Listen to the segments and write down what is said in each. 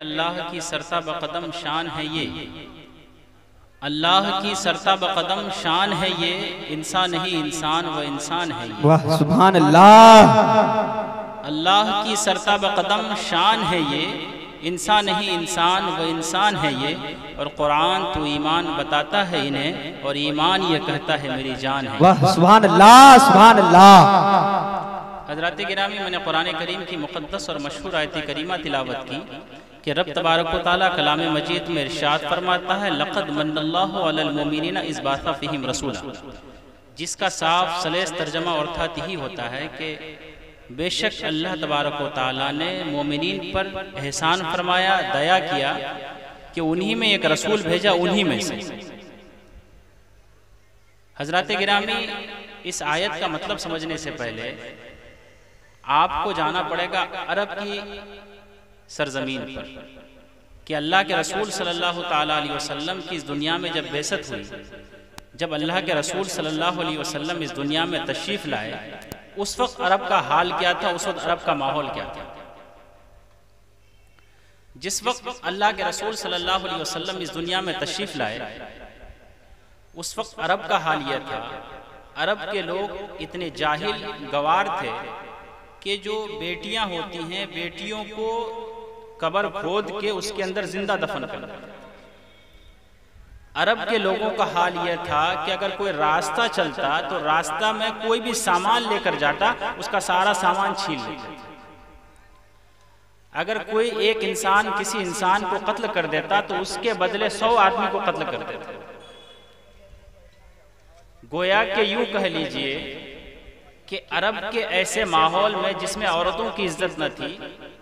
अल्लाह की सरता बकदम शान है ये, अल्लाह की सरता बकदम शान है ये, इंसान नहीं इंसान व इंसान है ये। वाह सुभान अल्लाह। अल्लाह की सरता बकदम शान है ये, इंसान नहीं इंसान व इंसान है ये। और कुरान तो ईमान बताता है इन्हें, और ईमान ये कहता है मेरी जान है। वाह सुभान अल्लाह सुभान अल्लाह। हज़रात गिरामी, मैंने कुरान करीम की मुक़द्दस और मशहूर आयत करीमा तिलावत की कि रब तबारक व तआला कलाम मजीद में इरशाद फरमाता है, लक़द मन्नल्लाहु अलल मुमिनीना इज़ बअसा फ़ीहिम रसूला, जिसका साफ सलेस तर्जमा और अर्थात ही होता है कि बेशक अल्लाह तबारक व तआला ने मोमिनीन पर एहसान फरमाया, दया किया कि उन्हीं में एक रसूल भेजा, उन्हीं में से। हज़रात गिरामी, इस आयत का मतलब समझने से पहले आपको जाना पड़ेगा अरब की सरजमीन पर कि अल्लाह के रसूल सल्लल्लाहु ताला अलैहि वसल्लम की इस दुनिया में जब बेसत हुई, जब अल्लाह के रसूल सल्लल्लाहु अलैहि वसल्लम इस दुनिया में तशरीफ़ लाए, उस वक्त अरब का हाल क्या था, उस वक्त अरब का माहौल क्या था। जिस वक्त अल्लाह के रसूल सल्लल्लाहु अलैहि वसल्लम इस दुनिया में तशरीफ़ लाए, उस वक्त अरब का हाल यह था, अरब के लोग इतने जाहिल गवार थे कि जो बेटियां होती हैं, बेटियों को कब्र खोद के उसके अंदर जिंदा दफन करना। अरब के लोगों का हाल यह था कि अगर कोई रास्ता चलता तो रास्ता में कोई भी सामान लेकर जाता, उसका सारा सामान छीन लेते। अगर कोई एक इंसान किसी इंसान को कत्ल कर देता तो उसके बदले 100 आदमी को कत्ल कर देते। गोया के यूं कह लीजिए कि अरब के ऐसे माहौल में जिसमें औरतों की इज्जत न थी,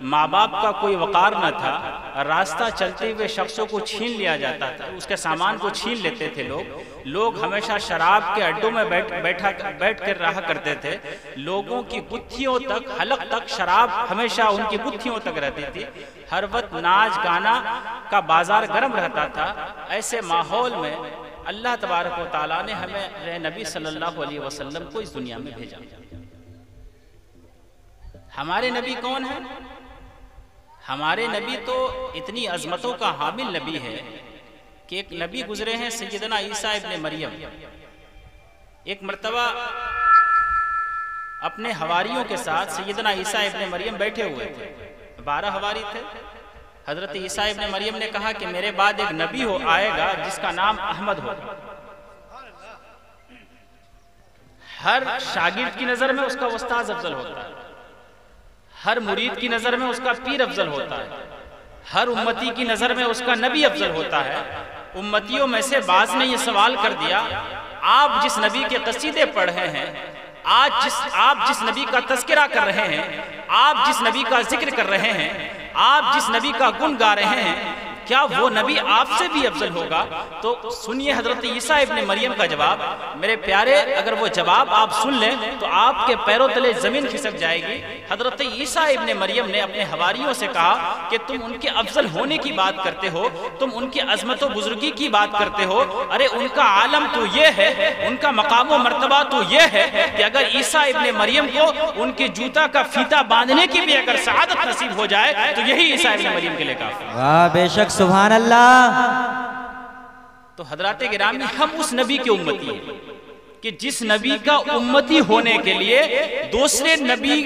माँ बाप का कोई वक़ार न था, रास्ता चलते हुए शख्सों को छीन लिया जाता था, उसके सामान को छीन लेते थे लोग हमेशा शराब के अड्डों में बैठ कर रहा करते थे। लोगों की गुत्थियों तक, हलक तक शराब हमेशा उनकी गुत्थियों तक रहती थी। हर वक्त नाच गाना का बाजार गर्म रहता था। ऐसे माहौल में अल्लाह तबारक व तआला ने हमें नबी सल्लल्लाहु अलैहि वसल्लम को इस दुनिया में भेजा। हमारे नबी कौन है? हमारे नबी तो इतनी अजमतों का हामिल नबी है कि एक नबी गुजरे हैं सैयदना ईसा इब्ने मरियम। एक मर्तबा अपने हवारियों के साथ सैयदना ईसा इब्ने मरियम बैठे हुए थे। 12 हवारी थे। हजरत ईसा इब्ने मरियम ने कहा कि मेरे बाद एक नबी आएगा जिसका नाम अहमद होगा। हर शागिर्द की नजर में उसका उस्ताद अफजल होता है, हर मुरीद की नजर में उसका पीर अफजल होता है, हर उम्मती की नजर में उसका नबी अफजल होता है। उम्मतियों में से बाज ने यह सवाल कर दिया, आप जिस नबी के कसीदे पढ़ रहे हैं, आप जिस नबी का तज़किरा कर रहे हैं, आप जिस नबी का जिक्र कर रहे हैं, आप जिस नबी का गुण गा रहे हैं, क्या वो नबी आपसे भी अफजल होगा? तो सुनिए हजरत ईसा इब्ने मरियम का जवाब। मेरे प्यारे, अगर वो जवाब आप सुन लें तो आपके पैरों तले जमीन खिसक जाएगी। हजरत ईसा इब्ने मरियम ने अपने हवारियों से कहा कि तुम उनके अफजल होने की बात करते हो, तुम उनकी अजमत व बुजुर्गी की बात करते हो। अरे उनका आलम तो ये है, उनका मकाम व मर्तबा तो ये है कि अगर ईसा इब्ने मरियम को उनके जूता का फीता बांधने की भी अगर सआदत नसीब हो जाए तो यही ईसा इब्ने मरियम के लिए काफी। वाह बेशक सुभान अल्लाह। तो हजरात गिरामी, हम उस नबी के उम्मती हैं कि जिस नबी का उम्मती होने के लिए दूसरे नबी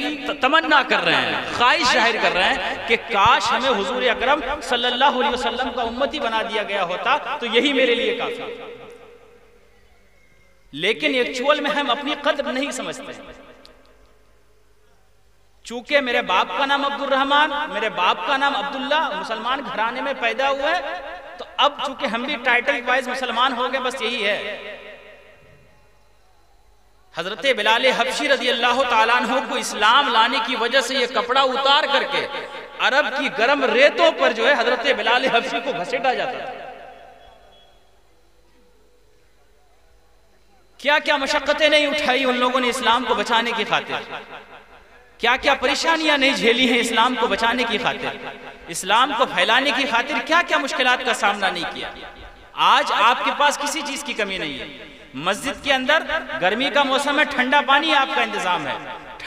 तमन्ना कर रहे हैं, ख्वाहिश जाहिर कर रहे हैं कि काश हमें हुजूर अकरम सल्लल्लाहु अलैहि वसल्लम का उम्मती बना दिया गया होता तो यही मेरे लिए काफी। लेकिन एक्चुअल में हम अपनी कद्र नहीं समझते। चूंकि मेरे बाप का नाम अब्दुल रहमान, मेरे बाप का नाम अब्दुल्ला, मुसलमान घराने में पैदा हुए, तो अब चूंकि हम भी टाइटल वाइज मुसलमान हो गए, बस यही है। हजरत बिलाल हबशी रज़ी अल्लाह ताला अन्हु को इस्लाम लाने की वजह से ये कपड़ा उतार करके अरब की गर्म रेतों पर जो है हजरत बिलाल हबशी को घसीटा जाता था। क्या क्या मशक्कतें नहीं उठाई उन लोगों ने इस्लाम को बचाने की खातिर, क्या क्या परेशानियां नहीं झेली हैं इस्लाम को बचाने की खातिर, इस्लाम को फैलाने की खातिर क्या क्या मुश्किलात का सामना नहीं किया। आज आपके पास किसी चीज की कमी नहीं है। मस्जिद के अंदर गर्मी का मौसम है, ठंडा पानी आपका इंतजाम है,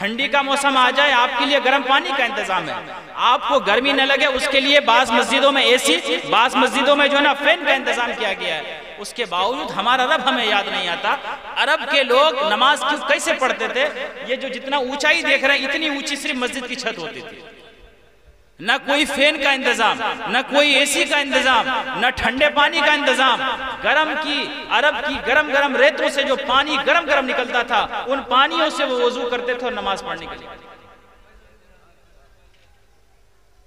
ठंडी का मौसम आ जाए, आपके लिए गर्म पानी का इंतजाम है। आपको गर्मी न लगे उसके लिए बाज़ मस्जिदों में एसी, बाज़ मस्जिदों में जो है ना फैन का इंतजाम किया गया है। उसके बावजूद हमारा रब हमें याद नहीं आता। अरब के लोग नमाज कैसे पढ़ते थे? ये जो जितना ऊंचाई देख रहे हैं, इतनी ऊंची सिर्फ मस्जिद की छत होती थी। न कोई फैन का इंतजाम, न कोई एसी का इंतजाम, न ठंडे पानी का इंतजाम। गरम की अरब की गरम गरम रेतों से जो पानी गरम गरम निकलता था, उन पानियों से वो वजू करते थे और नमाज पढ़ने के लिए।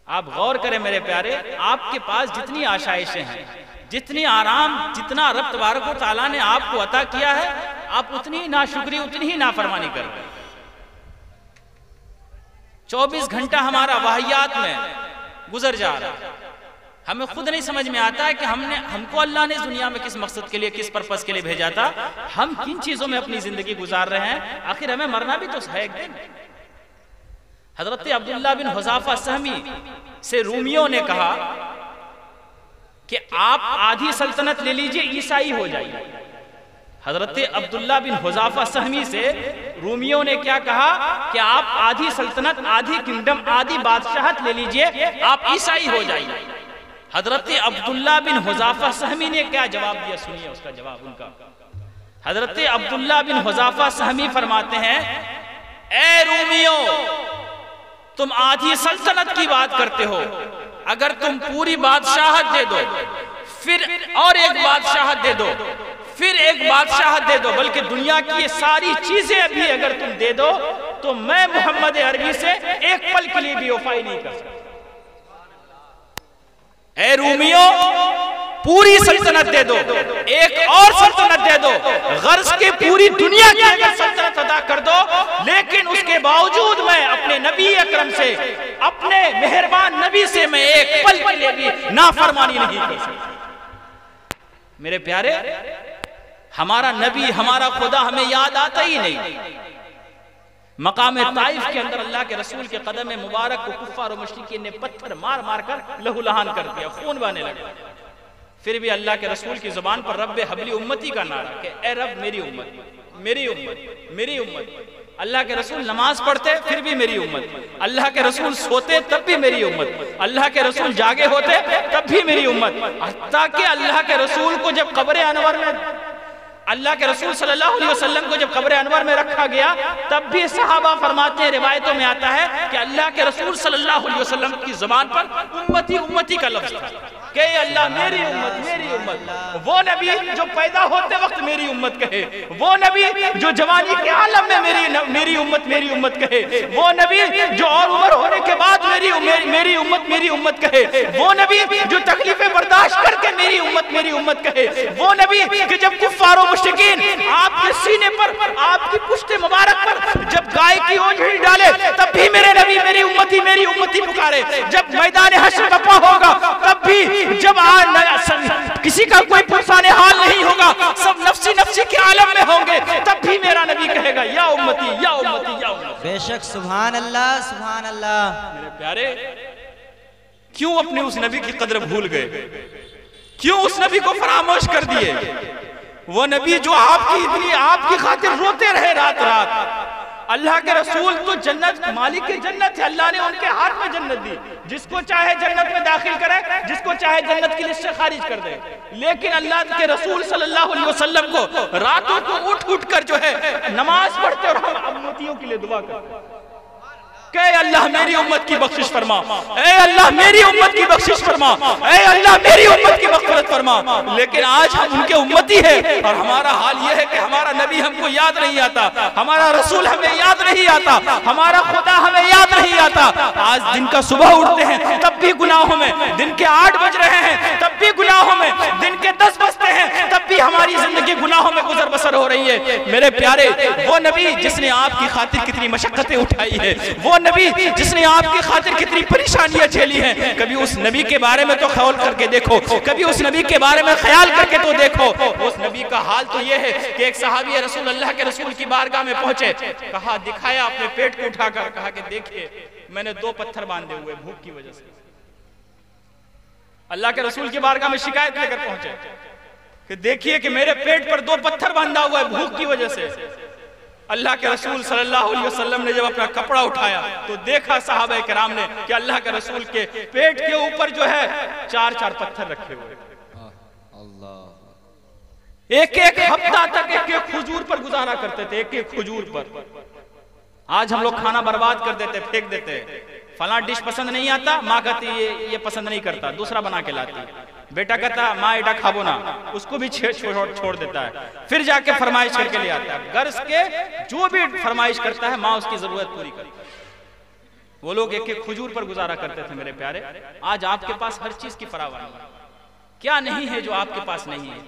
आप गौर करें मेरे प्यारे, आपके पास जितनी आशाइशें हैं, जितनी आराम, जितना रब तबारक व तआला ने आपको अता किया है, आप उतनी ही नाशुक्री, उतनी ही नाफरमानी कर रहे हैं। 24 घंटा हमारा वाहियात में गुजर जा रहा है। हमें खुद नहीं समझ में आता है कि हमको अल्लाह ने इस दुनिया में किस मकसद के लिए, किस पर्पस के लिए भेजा था। हम किन चीजों में अपनी जिंदगी गुजार रहे हैं। आखिर हमें मरना भी तो है एक दिन। हजरत अब्दुल्ला बिन हुज़ाफा सहमी से रूमियों ने कहा कि आप आधी सल्तनत ले लीजिए, ईसाई हो जाइए। हजरत अब्दुल्ला बिन हुज़ाफा सहमी से रूमियों ने क्या कहा कि आप आधी सल्तनत, आधी किंगडम, आधी बादशाहत ले लीजिए, आप ईसाई हो जाइए। हजरत अब्दुल्ला बिन हुज़ाफा सहमी ने क्या जवाब दिया? सुनिए उसका जवाब उनका। हजरत अब्दुल्ला बिन हुज़ाफा सहमी फरमाते हैं, ए रूमियों, तुम आधी सल्तनत की बात करते हो, अगर तुम पूरी बादशाहत दे दो, फिर और एक बादशाहत दे दो, फिर एक बादशाहत दे दो, बल्कि दुनिया की ये सारी चीजें भी अगर तुम दे दो, तो मैं मोहम्मद अरबी से एक पल के लिए भी वफाई नहीं कर सकता। ए रूमियों, पूरी सल्तनत दे दो, एक और सल्तनत दे दो, गर्ज के पूरी दुनिया की अगर सल्तनत अदा कर दो, लेकिन उसके बावजूद मैं अपने नबी अकरम से, अपने मेहरबान नबी से मैं एक पल के लिए भी नाफरमानी नहीं कर सकता। मेरे प्यारे, हमारा नबी, हमारा खुदा हमें याद आता ही नहीं। मकाम ताइफ के अंदर अल्लाह के रसूल के कदम मुबारक को कुफ्फार और मुशरिकीन ने पत्थर मार मार कर लहूलहान कर दिया, खून बहने लगा। फिर भी अल्लाह के रसूल की जुबान पर रब्बे हबली उम्मती का नारा कि ए रब मेरी उम्मत, मेरी उम्मत, मेरी उम्मत। अल्लाह के रसूल नमाज पढ़ते फिर भी मेरी उम्मत, अल्लाह के रसूल सोते तब भी मेरी उम्मत, अल्लाह के रसूल जागे होते तब भी मेरी उम्मत। हत्ता कि अल्लाह के रसूल को जब कब्र अनवर में, अल्लाह के रसूल सल्लल्लाहु अलैहि वसल्लम को जब कब्र अनवर में रखा गया, तब भी सहाबा फरमाते हैं, रिवायतों में आता है कि अल्लाह के रसूल सल्लल्लाहु अलैहि वसल्लम की जुबान पर उम्मती उम्मती का लफ्ज था कि अल्लाह मेरी उम्मत, मेरी उम्मत। वो नबी जो पैदा होते वक्त मेरी उम्मत कहे, वो नबी जो जवानी के आलम में मेरी उम्मत, मेरी उम्मत कहे, वो नबी जो और उम्र होने के बाद मेरी उम्मत, मेरी उम्मत कहे, वो नबी जो तकलीफें बर्दाश्त करके मेरी उम्मत कहे, वो नबी कि जब कुफ्फार मुशरिकीन आपके सीने पर, आपकी पुश्ते मुबारक पर जब गाय की ओंझड़ी डाले, तब भी मेरे नबी मेरी उम्मती पुकारे। जब मैदान हश्र बपा होगा, तब भी जब किसी का कोई पुरसाने हाल नहीं होगा, सब नफ्सी नफ्सी के आलम में होंगे, तब भी मेरा नबी कहेगा या उम्मती, या उम्मती, या उम्मती। बेशक, सुभान अल्लाह, सुभान अल्लाह। मेरे प्यारे, क्यों अपने उस नबी की कदर भूल गए? क्यों उस नबी को फरामोश कर दिए? वो नबी जो आपकी खातिर रोते रहे रात रात। अल्लाह के रसूल तो जन्नत, मालिक की जन्नत है, अल्लाह ने उनके हाथ में जन्नत दी, जिसको चाहे जन्नत में दाखिल करे, जिसको चाहे जन्नत की लिस्ट से खारिज कर दे। लेकिन अल्लाह के रसूल सल्लल्लाहु अलैहि वसल्लम को रातों को उठ कर जो है नमाज पढ़ते और हम उम्मतियों के लिए दुआ करते, अल्लाह मेरी उम्मत की बख्शिश फरमा, ए अल्लाह मेरी उम्मत की बख्शिश फरमा, ए अल्लाह मेरी उम्मत की मग़फ़िरत फरमा। लेकिन आज हम उनके उम्मती है और हमारा हाल यह है कि हमारा नबी हमको याद नहीं आता, हमारा रसूल हमें याद नहीं आता, हमारा खुदा हमें याद नहीं आता। आज दिन का सुबह उठते हैं तब भी गुनाहों में, दिन के 8 बज रहे हैं तब भी गुनाहों में, दिन के 10 बजते हैं तब भी हमारी जिंदगी गुनाहों में गुजर बसर हो रही है। मेरे प्यारे, वो नबी जिसने आपकी खातिर कितनी मशक्कतें उठाई है, वो नबी जिसने आपकी खातिर कितनी परेशानियां झेली हैं, कभी उस नबी के बारे में तो ख्याल करके देखो, कभी उस नबी के बारे में ख्याल करके तो देखो। उस नबी का हाल तो ये है कि एक सहाबी रसूल, अल्लाह के रसूल की बारगाह में पहुंचे, कहा, दिखाया अपने पेट को उठाकर, कहा कि देखिए मैंने 2 पत्थर बांधे हुए भूख की वजह से। अल्लाह के रसूल की बारगाह में शिकायत लेकर पहुंचे कि देखिए कि मेरे पेट पर 2 पत्थर बांधा हुआ है भूख की वजह से। अल्लाह के रसूल सल्लल्लाहु अलैहि वसल्लम ने जब अपना कपड़ा उठाया तो देखा सहाबा किराम ने कि अल्लाह के रसूल के पेट के ऊपर जो है 4-4 पत्थर रखे हुए। एक एक हफ्ता तक एक एक खजूर पर गुजारा करते थे, एक एक खजूर पर। आज हम लोग खाना बर्बाद कर देते, फेंक देते। फला डिश पसंद नहीं आता, माँ कहती ये पसंद नहीं करता, दूसरा बना के लाती। बेटा कहता माँ एटा खाबो ना, उसको भी छोड़ देता है। फिर जाके फरमाइश करके ले आता है। गर्ज के जो भी फरमाइश करता है माँ उसकी जरूरत पूरी करती है। वो लोग एक एक खजूर पर गुजारा करते थे मेरे प्यारे। आज आपके पास हर चीज की फरावानी है। क्या नहीं है जो आपके पास नहीं है,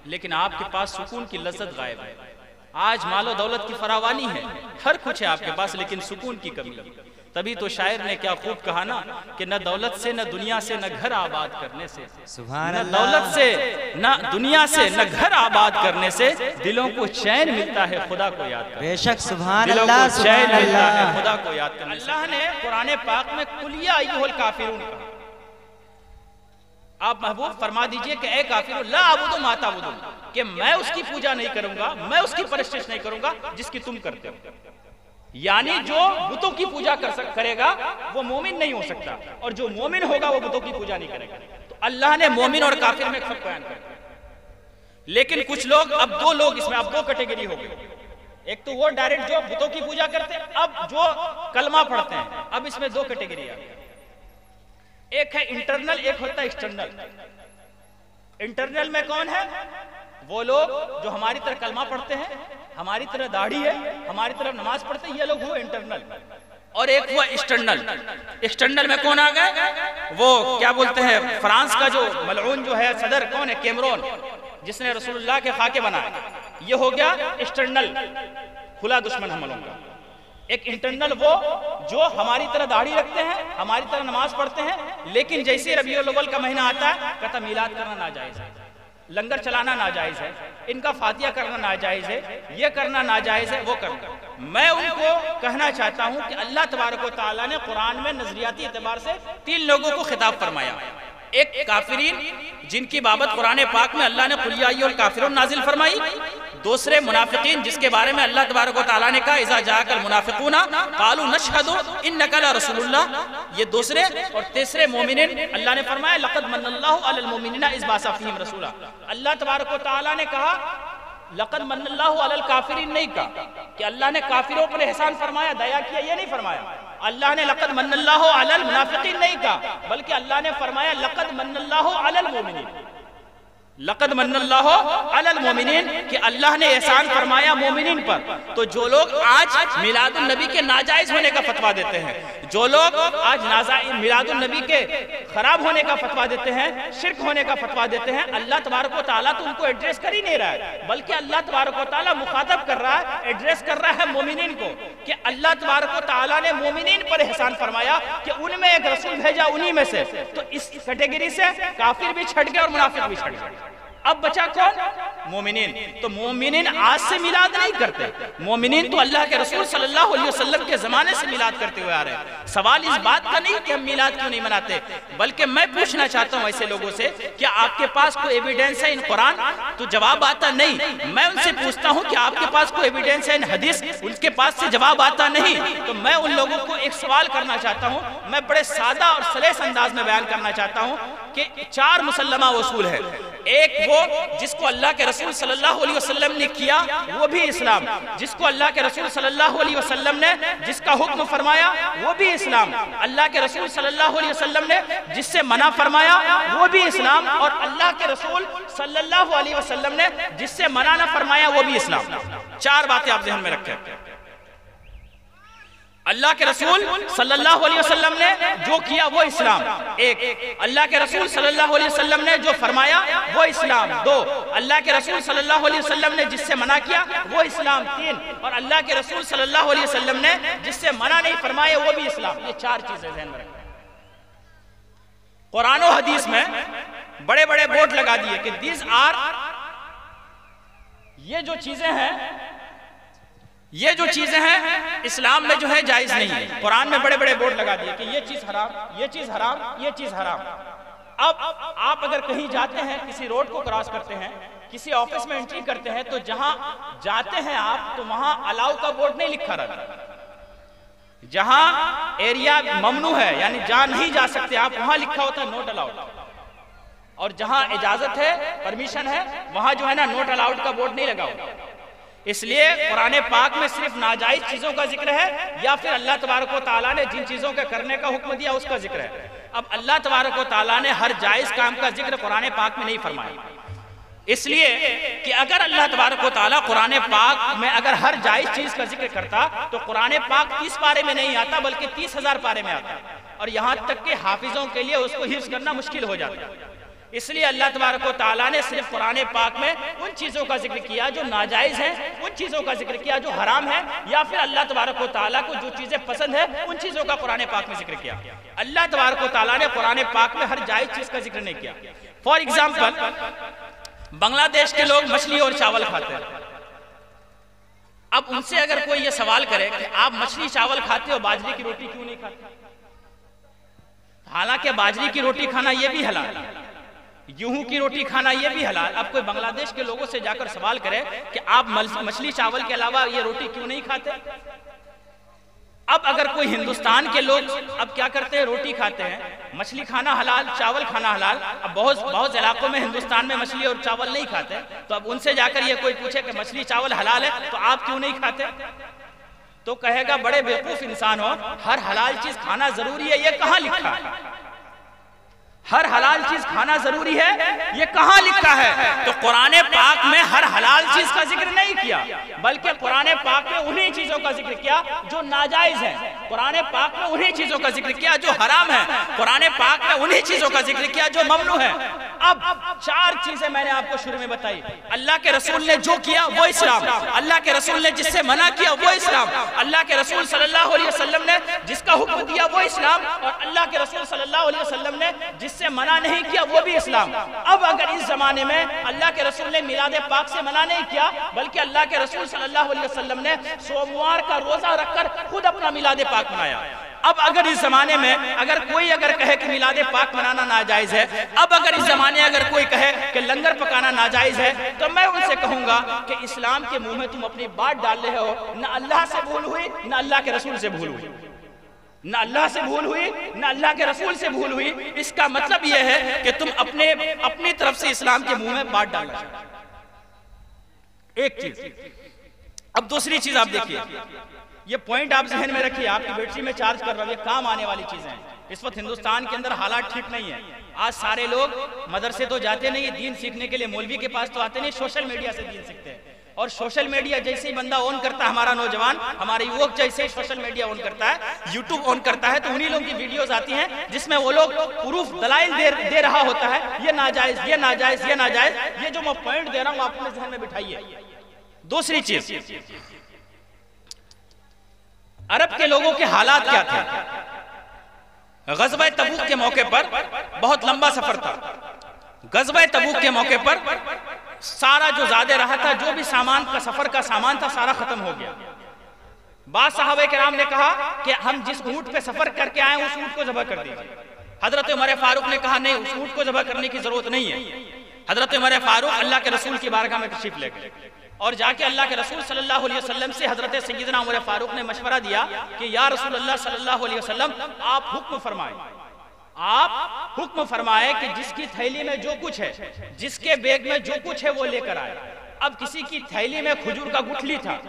लेकिन आपके पास सुकून की लज्जत गायब है। आज मालो दौलत की फरावानी है, हर कुछ है आपके पास, लेकिन सुकून की कमी है। तभी तो शायर ने क्या खूब कहा ना कि न दौलत से, न दुनिया से, न घर आबाद करने से, न दौलत से, न दुनिया से, न घर आबाद करने से दिलों को चैन मिलता है खुदा को याद करने। बेशक सुभान दिलों अल्लाह, को चैन सुभान मिलता है अल्लाह। खुदा को याद करने। अल्लाह ने कुरान पाक में कुलिया अय्युहल काफिरून कहा। आप महबूब फरमा दीजिए कि ए काफिर ला अबुदु मा ताबुदुन, कि मैं उसकी पूजा नहीं करूंगा, मैं उसकी परस्तिश नहीं करूंगा जिसकी तुम करते हो। यानी जो बुतों की पूजा करेगा वो मोमिन नहीं हो सकता, और जो मोमिन होगा वो बुतों की पूजा नहीं करेगा। तो अल्लाह ने मोमिन और काफिर में फर्क बयान कर दिया। लेकिन कुछ लोग, अब दो लोग इसमें, अब दो कैटेगरी हो गई। एक तो वो डायरेक्ट जो बुतों की पूजा करते हैं, अब जो कलमा पढ़ते हैं। अब इसमें दो कैटेगरी आ गई, एक है इंटरनल, एक होता है एक्सटर्नल। इंटरनल में कौन है? वो लोग जो हमारी तरह कलमा पढ़ते हैं, हमारी तरह दाढ़ी है, हमारी तरह नमाज पढ़ते हैं, ये लोग हुए इंटरनल। और एक हुआ एक्सटर्नल। एक्सटर्नल में कौन आ गए? वो क्या बोलते हैं, फ्रांस का जो मलऊन जो है सदर, कौन है? कैमरून, जिसने रसूलुल्लाह के खाके बनाए। ये हो गया एक्सटर्नल, खुला दुश्मन हम लोगों का। एक इंटरनल वो जो हमारी तरह दाढ़ी रखते हैं, हमारी तरह नमाज पढ़ते हैं, लेकिन जैसे रबीउल अव्वल का महीना आता है कहता मिलाद करना नाजायज है, लंगर चलाना नाजायज है, इनका फातिया करना नाजायज है, ये करना नाजायज है, वो करना। मैं उनको कहना चाहता हूं कि अल्लाह तबारक व तआला ने कुरान में नजरियाती एतबार से 3 लोगों को खिताब फरमाया। एक काफिरीन, जिनकी बाबत कुरान पाक में अल्लाह ने कुल या अय्युहल काफिरून नाजिल फरमाई। दूसरे मुनाफिकीन, जिसके बारे में अल्लाह तबारक व तआला ने कहा इज़ा जाअकल मुनाफिकूना क़ालू नशहदु इन्नका लरसूलुल्लाह, ये दूसरे। और तीसरे मोमिनीन, अल्लाह ने फरमाया लक़द मन्नल्लाहु अलल मोमिनीना इज़ बअसा फ़ीहिम रसूला। अल्लाह तबारक व तआला ने कहा लक़द मन्नल्लाहु अलल काफिरीन नहीं कहा कि अल्लाह ने काफिरों पर एहसान फरमाया, दया किया, ये नहीं फरमाया। अल्लाह ने लक़द मन्नल्लाहु अलल मुनाफिकीन नहीं कहा, बल्कि अल्लाह ने फरमाया लक़द मन्नल्लाहु अलल मोमिनीन, लक़द मन्नल्लाहु अलल मोमिनीन, कि अल्लाह ने एहसान फरमाया मोमिनीन पर। तो जो लोग आज मिलादुन नबी के नाजायज होने का फतवा देते हैं, जो लोग आज मिलादुन नबी के खराब होने का फतवा देते हैं, शिर्क होने का फतवा देते हैं, अल्लाह तबारक व तआला तो उनको एड्रेस कर ही नहीं रहा है, बल्कि अल्लाह तबारक व तआला मुखातब कर रहा है, एड्रेस कर रहा है मोमिनीन को, कि अल्लाह तबारक व तआला ने मोमिनीन पर एहसान फरमाया कि उनमें एक रसूल भेजा, उन्हीं में से। तो इस कैटेगरी से काफिर भी छट गए और मुनाफिक भी छट गए। अब बचा कौन? मोमिनीन। तो मोमिनीन आज से मिलाद नहीं करते, मोमिनीन तो अल्लाह के रसूल सल्लल्लाहु अलैहि वसल्लम के जमाने से मिलाद करते हुए आ रहे हैं। सवाल इस बात का नहीं कि हम मिलाद क्यों नहीं मनाते, बल्कि मैं पूछना चाहता हूं ऐसे लोगों से, क्या आपके पास कोई एविडेंस है इन कुरान? तो जवाब आता नहीं। मैं उनसे पूछता हूं कि आपके पास कोई एविडेंस है इन हदीस? उनके पास से जवाब आता नहीं। तो मैं उन लोगों को एक सवाल करना चाहता हूं, मैं बड़े सादा और सलेस अंदाज में बयान करना चाहता हूं कि 4 मुसल्लमा उसूल है। एक वो जिसको अल्लाह के रसूल सल्लल्लाहु अलैहि वसल्लम ने किया, वो भी इस्लाम। जिसको अल्लाह के रसूल सल्लल्लाहु अलैहि वसल्लम ने जिसका हुक्म फरमाया, वो भी इस्लाम। अल्लाह के रसूल सल्लल्लाहु अलैहि वसल्लम ने जिससे मना फरमाया, वो भी इस्लाम। और अल्लाह के रसूल सल्लल्लाहु अलैहि वसल्लम ने जिससे मना न फरमाया, वो भी इस्लाम। 4 बातें आप ध्यान में रखें। अल्लाह के रसूल सल्लल्लाहु अलैहि वसल्लम ने जो किया वो इस्लाम, एक। अल्लाह के रसूल सल्लल्लाहु अलैहि वसल्लम ने जो फरमाया वो इस्लाम, 2। अल्लाह के रसूल सल्लल्लाहु अलैहि वसल्लम ने जिससे मना किया वो इस्लाम, 3। और अल्लाह के रसूल सल्लल्लाहु अलैहि वसल्लम ने जिससे मना नहीं फरमाया वो भी इस्लाम। ये 4 चीजें ध्यान में रखें। कुरान और हदीस में बड़े बड़े बोर्ड लगा दिए कि दीज आर, ये जो चीजें हैं इस्लाम में जो है जायज नहीं है। कुरान में बड़े बड़े बोर्ड लगा दिए कि ये चीज हराम, ये चीज हराम, ये चीज हराम। अब आप अगर कहीं जाते हैं, किसी रोड को क्रॉस करते हैं, किसी ऑफिस में एंट्री करते हैं, तो जहां जाते हैं आप तो वहां अलाउ का बोर्ड नहीं लिखा रहता। जहां एरिया ममनू है यानी जहां नहीं जा सकते आप, वहां लिखा होता है नोट अलाउड, और जहां इजाजत है, परमिशन है, वहां जो है ना नोट अलाउड का बोर्ड नहीं लगा होता। इसलिए कुरान पाक में सिर्फ नाजायज चीजों का जिक्र है या फिर अल्लाह तबारक व तआला ने जिन चीजों के करने का हुक्म दिया उसका जिक्र है। अब अल्लाह तबारक व तआला ने हर जायज काम का जिक्र कुरान पाक में नहीं फरमाया, इसलिए कि अगर अल्लाह तबारक व तआला कुरान पाक में अगर हर जायज चीज का जिक्र करता तो कुरान पाक 30 पारे में नहीं आता बल्कि 30,000 पारे में आता, और यहां तक कि हाफिजों के लिए उसको हिफ्ज करना मुश्किल हो जाता। इसलिए अल्लाह तबारक व तआला ने सिर्फ कुरान पाक में उन चीजों का जिक्र किया जो नाजायज है, उन चीजों का जिक्र किया जो हराम है, या फिर अल्लाह तबारक व तआला को जो चीजें पसंद है उन चीजों का कुरान पाक में जिक्र किया। अल्लाह तबारक व तआला ने कुरान पाक में हर जायज चीज का जिक्र नहीं किया। फॉर एग्जाम्पल, बांग्लादेश के लोग मछली और चावल खाते हैं। अब उनसे अगर कोई ये सवाल करे कि आप मछली चावल खाते हो, बाजरे की रोटी क्यों नहीं खाते? हालांकि बाजरे की रोटी खाना ये भी हलाल है, गेहूं की रोटी खाना ये भी हलाल। अब कोई बांग्लादेश के लोगों से जाकर सवाल करे कि आप मछली चावल के अलावा ये रोटी क्यों नहीं खाते? अब अगर कोई हिंदुस्तान के लोग अब क्या करते हैं, रोटी खाते हैं, मछली खाना हलाल, चावल खाना हलाल। अब बहुत इलाकों में हिंदुस्तान में मछली और चावल नहीं खाते, तो अब उनसे जाकर ये कोई पूछे कि मछली चावल हलाल है तो आप क्यों नहीं खाते, तो कहेगा बड़े बेवकूफ इंसान हो, हर हलाल चीज खाना जरूरी है, ये कहाँ लिखा है? हर हलाल चीज खाना जरूरी है, ये कहाँ लिखा है? तो कुरान पाक में हर हलाल चीज का जिक्र नहीं किया, बल्कि कुरान पाक में उन्हीं चीजों का जिक्र किया जो नाजायज है, कुरान पाक में उन्हीं चीजों का जिक्र किया जो हराम है, कुरान पाक में उन्हीं चीजों का जिक्र किया जो ममनू है। अब 4 चीजें मैंने आपको शुरू में बताई। अल्लाह के रसूल ने जो किया वो इस्लाम, अल्लाह के रसूल ने जिससे मना किया वो इस्लाम, अल्लाह के रसूल सल्लल्लाहु अलैहि वसल्लम ने जिसका हुक्म दिया वो इस्लाम, और अल्लाह के रसूल सल्लल्लाहु अलैहि वसल्लम ने जिससे मना नहीं किया वो भी इस्लाम। अब अगर इस जमाने में अल्लाह के रसूल ने मिलाद पाक से मना नहीं किया, बल्कि अल्लाह के रसूल सल्लल्लाहु अलैहि वसल्लम ने सोमवार का रोजा रखकर खुद अपना मिलाद पाक मनाया। अब अगर इस जमाने में अगर कोई कहे कि मिलाद पाक मनाना नाजायज है, अब अगर इस जमाने अगर कोई कहे कि लंगर पकाना नाजायज है, तो मैं उनसे कहूंगा कि इस्लाम के मुंह में तुम अपनी बात डाल रहे हो। न अल्लाह से भूल हुई, न अल्लाह के रसूल से भूल हुई, न अल्लाह से भूल हुई, न अल्लाह के रसूल से भूल हुई। इसका मतलब यह है कि तुम अपनी तरफ से इस्लाम के मुंह में बात डालना। एक चीज। अब दूसरी चीज आप देखिए, ये पॉइंट आप जहन में रखिए, आपकी बैटरी में चार्ज कर रहा हूं, ये काम आने वाली चीजें हैं। इस वक्त हिंदुस्तान के अंदर हालात ठीक नहीं है। आज सारे लोग मदरसे तो जाते नहीं, दीन सीखने के लिए मौलवी के पास तो आते नहीं, सोशल मीडिया से दीन सीखते हैं। और सोशल मीडिया जैसे ही बंदा ऑन करता है, हमारा नौजवान, हमारे युवक जैसे ही सोशल मीडिया ऑन करता है, यूट्यूब ऑन करता है, तो उन्हीं लोगों की वीडियोस आती हैं जिसमें वो लोग प्रूफ दलाइल दे रहा होता है, ये नाजायज, ये नाजायज, ये नाजायज। ये जो मैं पॉइंट दे रहा हूं आप अपने जहन में बिठाइए। दूसरी चीज, अरब के लोगों के हालात क्या थे? गज़वा तबूक के मौके पर बहुत लंबा सफर था। गज़वा तबूक के मौके पर सारा जो ज़्यादा रहा था, जो भी सामान का सफर का सामान था, सारा खत्म हो गया। बाद सहाबे किराम ने कहा कि हम जिस ऊंट पे सफर करके आए उस ऊंट को ज़बह कर दीजिए। हजरत उमर फारूक ने कहा नहीं, उस ऊंट को ज़बह करने की जरूरत नहीं है। हजरत उमर फारूक अल्लाह के रसूल की बारगाह में तशरीफ ले गए और जाके अल्लाह के रसूल सल्लल्लाहु अलैहि वसल्लम से हजरत सय्यदना उमर फारूक ने मशवरा दिया कि या रसूल अल्लाह सल्लल्लाहु अलैहि वसल्लम, आप हुक्म फरमाएं, आप हुक्म फरमाए कि जिसकी थैली में जो कुछ है, जिसके बैग में जो कुछ है वो लेकर आए। अब किसी की थैली में खजूर का गुठली था,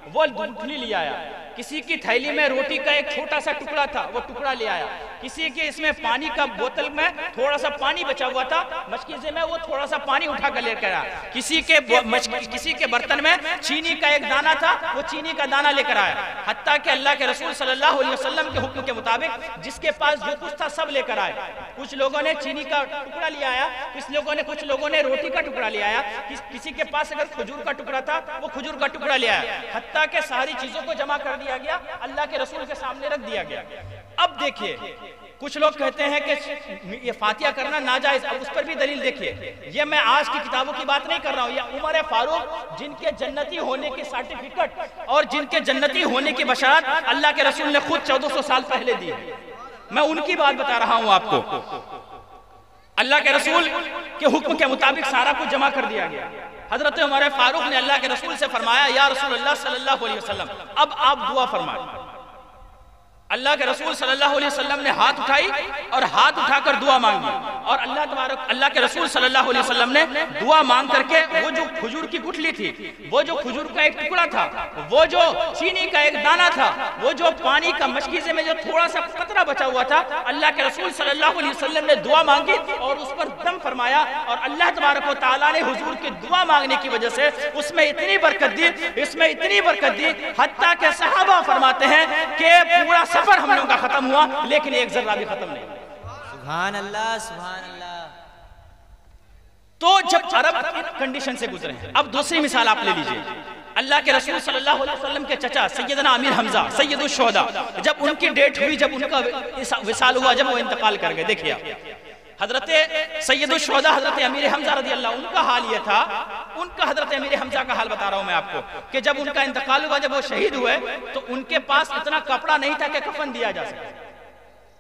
वो गुठली ले आया। किसी की थैली में रोटी का एक छोटा सा टुकड़ा था, वो टुकड़ा ले आया। किसी के इसमें पानी का बोतल में थोड़ा सा पानी बचा हुआ था, मशकीज़े में वो थोड़ा सा पानी उठा कर लेकर आया। किसी के बर्तन में चीनी का एक दाना था, वो चीनी का दाना लेकर आया। हत्ता कि अल्लाह के रसूल सल्लल्लाहु अलैहि वसल्लम के हुक्म के मुताबिक जिसके पास जो कुछ था सब लेकर आए। कुछ लोगों ने चीनी का टुकड़ा ले आया, कुछ लोगों ने रोटी का टुकड़ा ले आया, किसी के पास अगर खजूर का टुकड़ा था वो खजूर का टुकड़ा ले आया। हत्ता कि सारी चीजों को जमा कर दिया गया, अल्लाह के रसूल के सामने रख दिया गया। अब देखिए, कुछ लोग कहते हैं कि ये फातिहा करना नाजायज, अब उस पर भी दलील देखिए। ये मैं आज की किताबों की बात नहीं कर रहा हूँ, ये उमर फारूक जिनके जन्नती होने की सर्टिफिकेट और जिनके जन्नती होने की बशारत अल्लाह के रसूल ने खुद 1400 साल पहले दी, मैं उनकी बात बता रहा हूँ आपको। अल्लाह के रसूल के हुक्म के मुताबिक सारा कुछ जमा कर दिया गया। हजरत उमर फारूक ने अल्लाह के रसूल से फरमाया, या रसूल अल्लाह सल्लल्लाहु अलैहि वसल्लम, अब आप दुआ फरमाएं। अल्लाह के रसूल सल्लल्लाहु अलैहि वसल्लम ने हाथ उठाई और हाथ उठाकर दुआ मांगी, और अल्लाह के रसूल सल्लल्लाहु अलैहि वसल्लम ने दुआ मांग करके वो जो खजूर की गुठली थी, वो जो खजूर का एक टुकड़ा था, वो जो चीनी का एक दाना था, वो जो पानी का मशकीज़े में जो थोड़ा सा कतरा बचा हुआ था, अल्लाह के रसूल सल्लल्लाहु अलैहि वसल्लम ने दुआ मांगी और उस पर दम फरमाया, और अल्लाह तबारक व तआला ने हुजूर की दुआ मांगने की वजह से उसमें इतनी बरकत दी, इसमें इतनी बरकत दी, हत्ता के सहाबा फरमाते हैं कि पूरा सफर हम लोगों का खत्म हुआ लेकिन एक जर्रा भी खत्म नहीं। सुभान अल्लाह, सुभान अल्लाह। तो जब अरब कंडीशन से गुजरे हैं, अब दूसरी मिसाल आप ले लीजिए। अल्लाह के रसूल सल्लल्लाहु अलैहि वसल्लम के चचा सैयदना अमीर हमजा सैयदुश शुहदा, जब उनकी डेट हुई, जब उनका विसाल हुआ, जब वो इंतकाल कर गए, देखिए हजरत सैयदुश शुहदा हजरत अमीर हमजा रज़ी अल्लाह, उनका हाल ये था, उनका हजरत अमीर हमजा का हाल बता रहा हूं मैं आपको, कि जब उनका इंतकाल हुआ, जब वो शहीद हुए, तो उनके पास इतना कपड़ा नहीं था कि कफन दिया जा सके।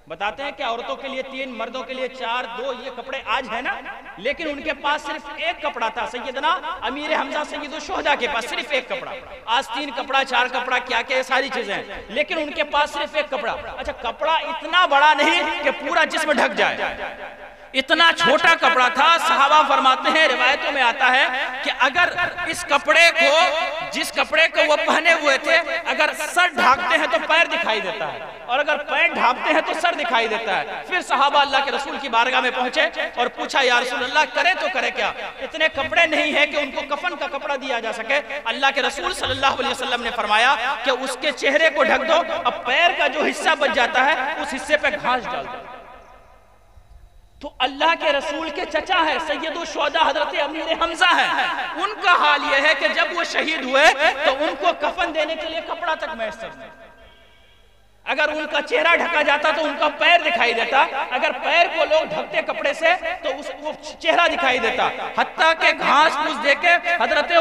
बताते हैं कि औरतों के लिए 3, मर्दों के लिए 4, 2 ये कपड़े आज है ना, लेकिन उनके पास सिर्फ एक कपड़ा था। सैयदना अमीर हमजा सैयदुश शुहदा के पास सिर्फ एक कपड़ा। आज 3 कपड़ा, 4 कपड़ा, क्या क्या सारी चीजें हैं, लेकिन उनके पास सिर्फ एक कपड़ा। अच्छा, कपड़ा इतना बड़ा नहीं कि पूरा जिस्म ढक जाए, इतना छोटा कपड़ा था। सहाबा फरमाते हैं, रिवायतों में आता है कि अगर इस कपड़े को, जिस कपड़े को वो पहने हुए थे, अगर सर ढांकते हैं तो पैर दिखाई देता है, और अगर पैर ढांकते हैं तो सर दिखाई देता है। फिर सहाबा अल्लाह के रसूल की बारगाह में पहुंचे और पूछा, या रसूल अल्लाह, करे तो करे क्या, इतने कपड़े नहीं है कि उनको कफन का कपड़ा दिया जा सके। अल्लाह के रसूल सल्लल्लाहु अलैहि वसल्लम ने फरमाया कि उसके चेहरे को ढक दो, अब पैर का जो हिस्सा बच जाता है उस हिस्से पे घास डाल दो। तो अल्लाह के रसूल के चचा है सैयदुश शुहदा हजरत अमीर हमजा है, उनका हाल यह है कि जब वो शहीद हुए तो उनको कफन देने के लिए कपड़ा तक मैसर नहीं। अगर उनका चेहरा ढका जाता तो उनका पैर दिखाई देता, अगर पैर को लोग ढकते कपड़े से तो वो चेहरा दिखाई देता। हत्ता के घास फूस देके हजरत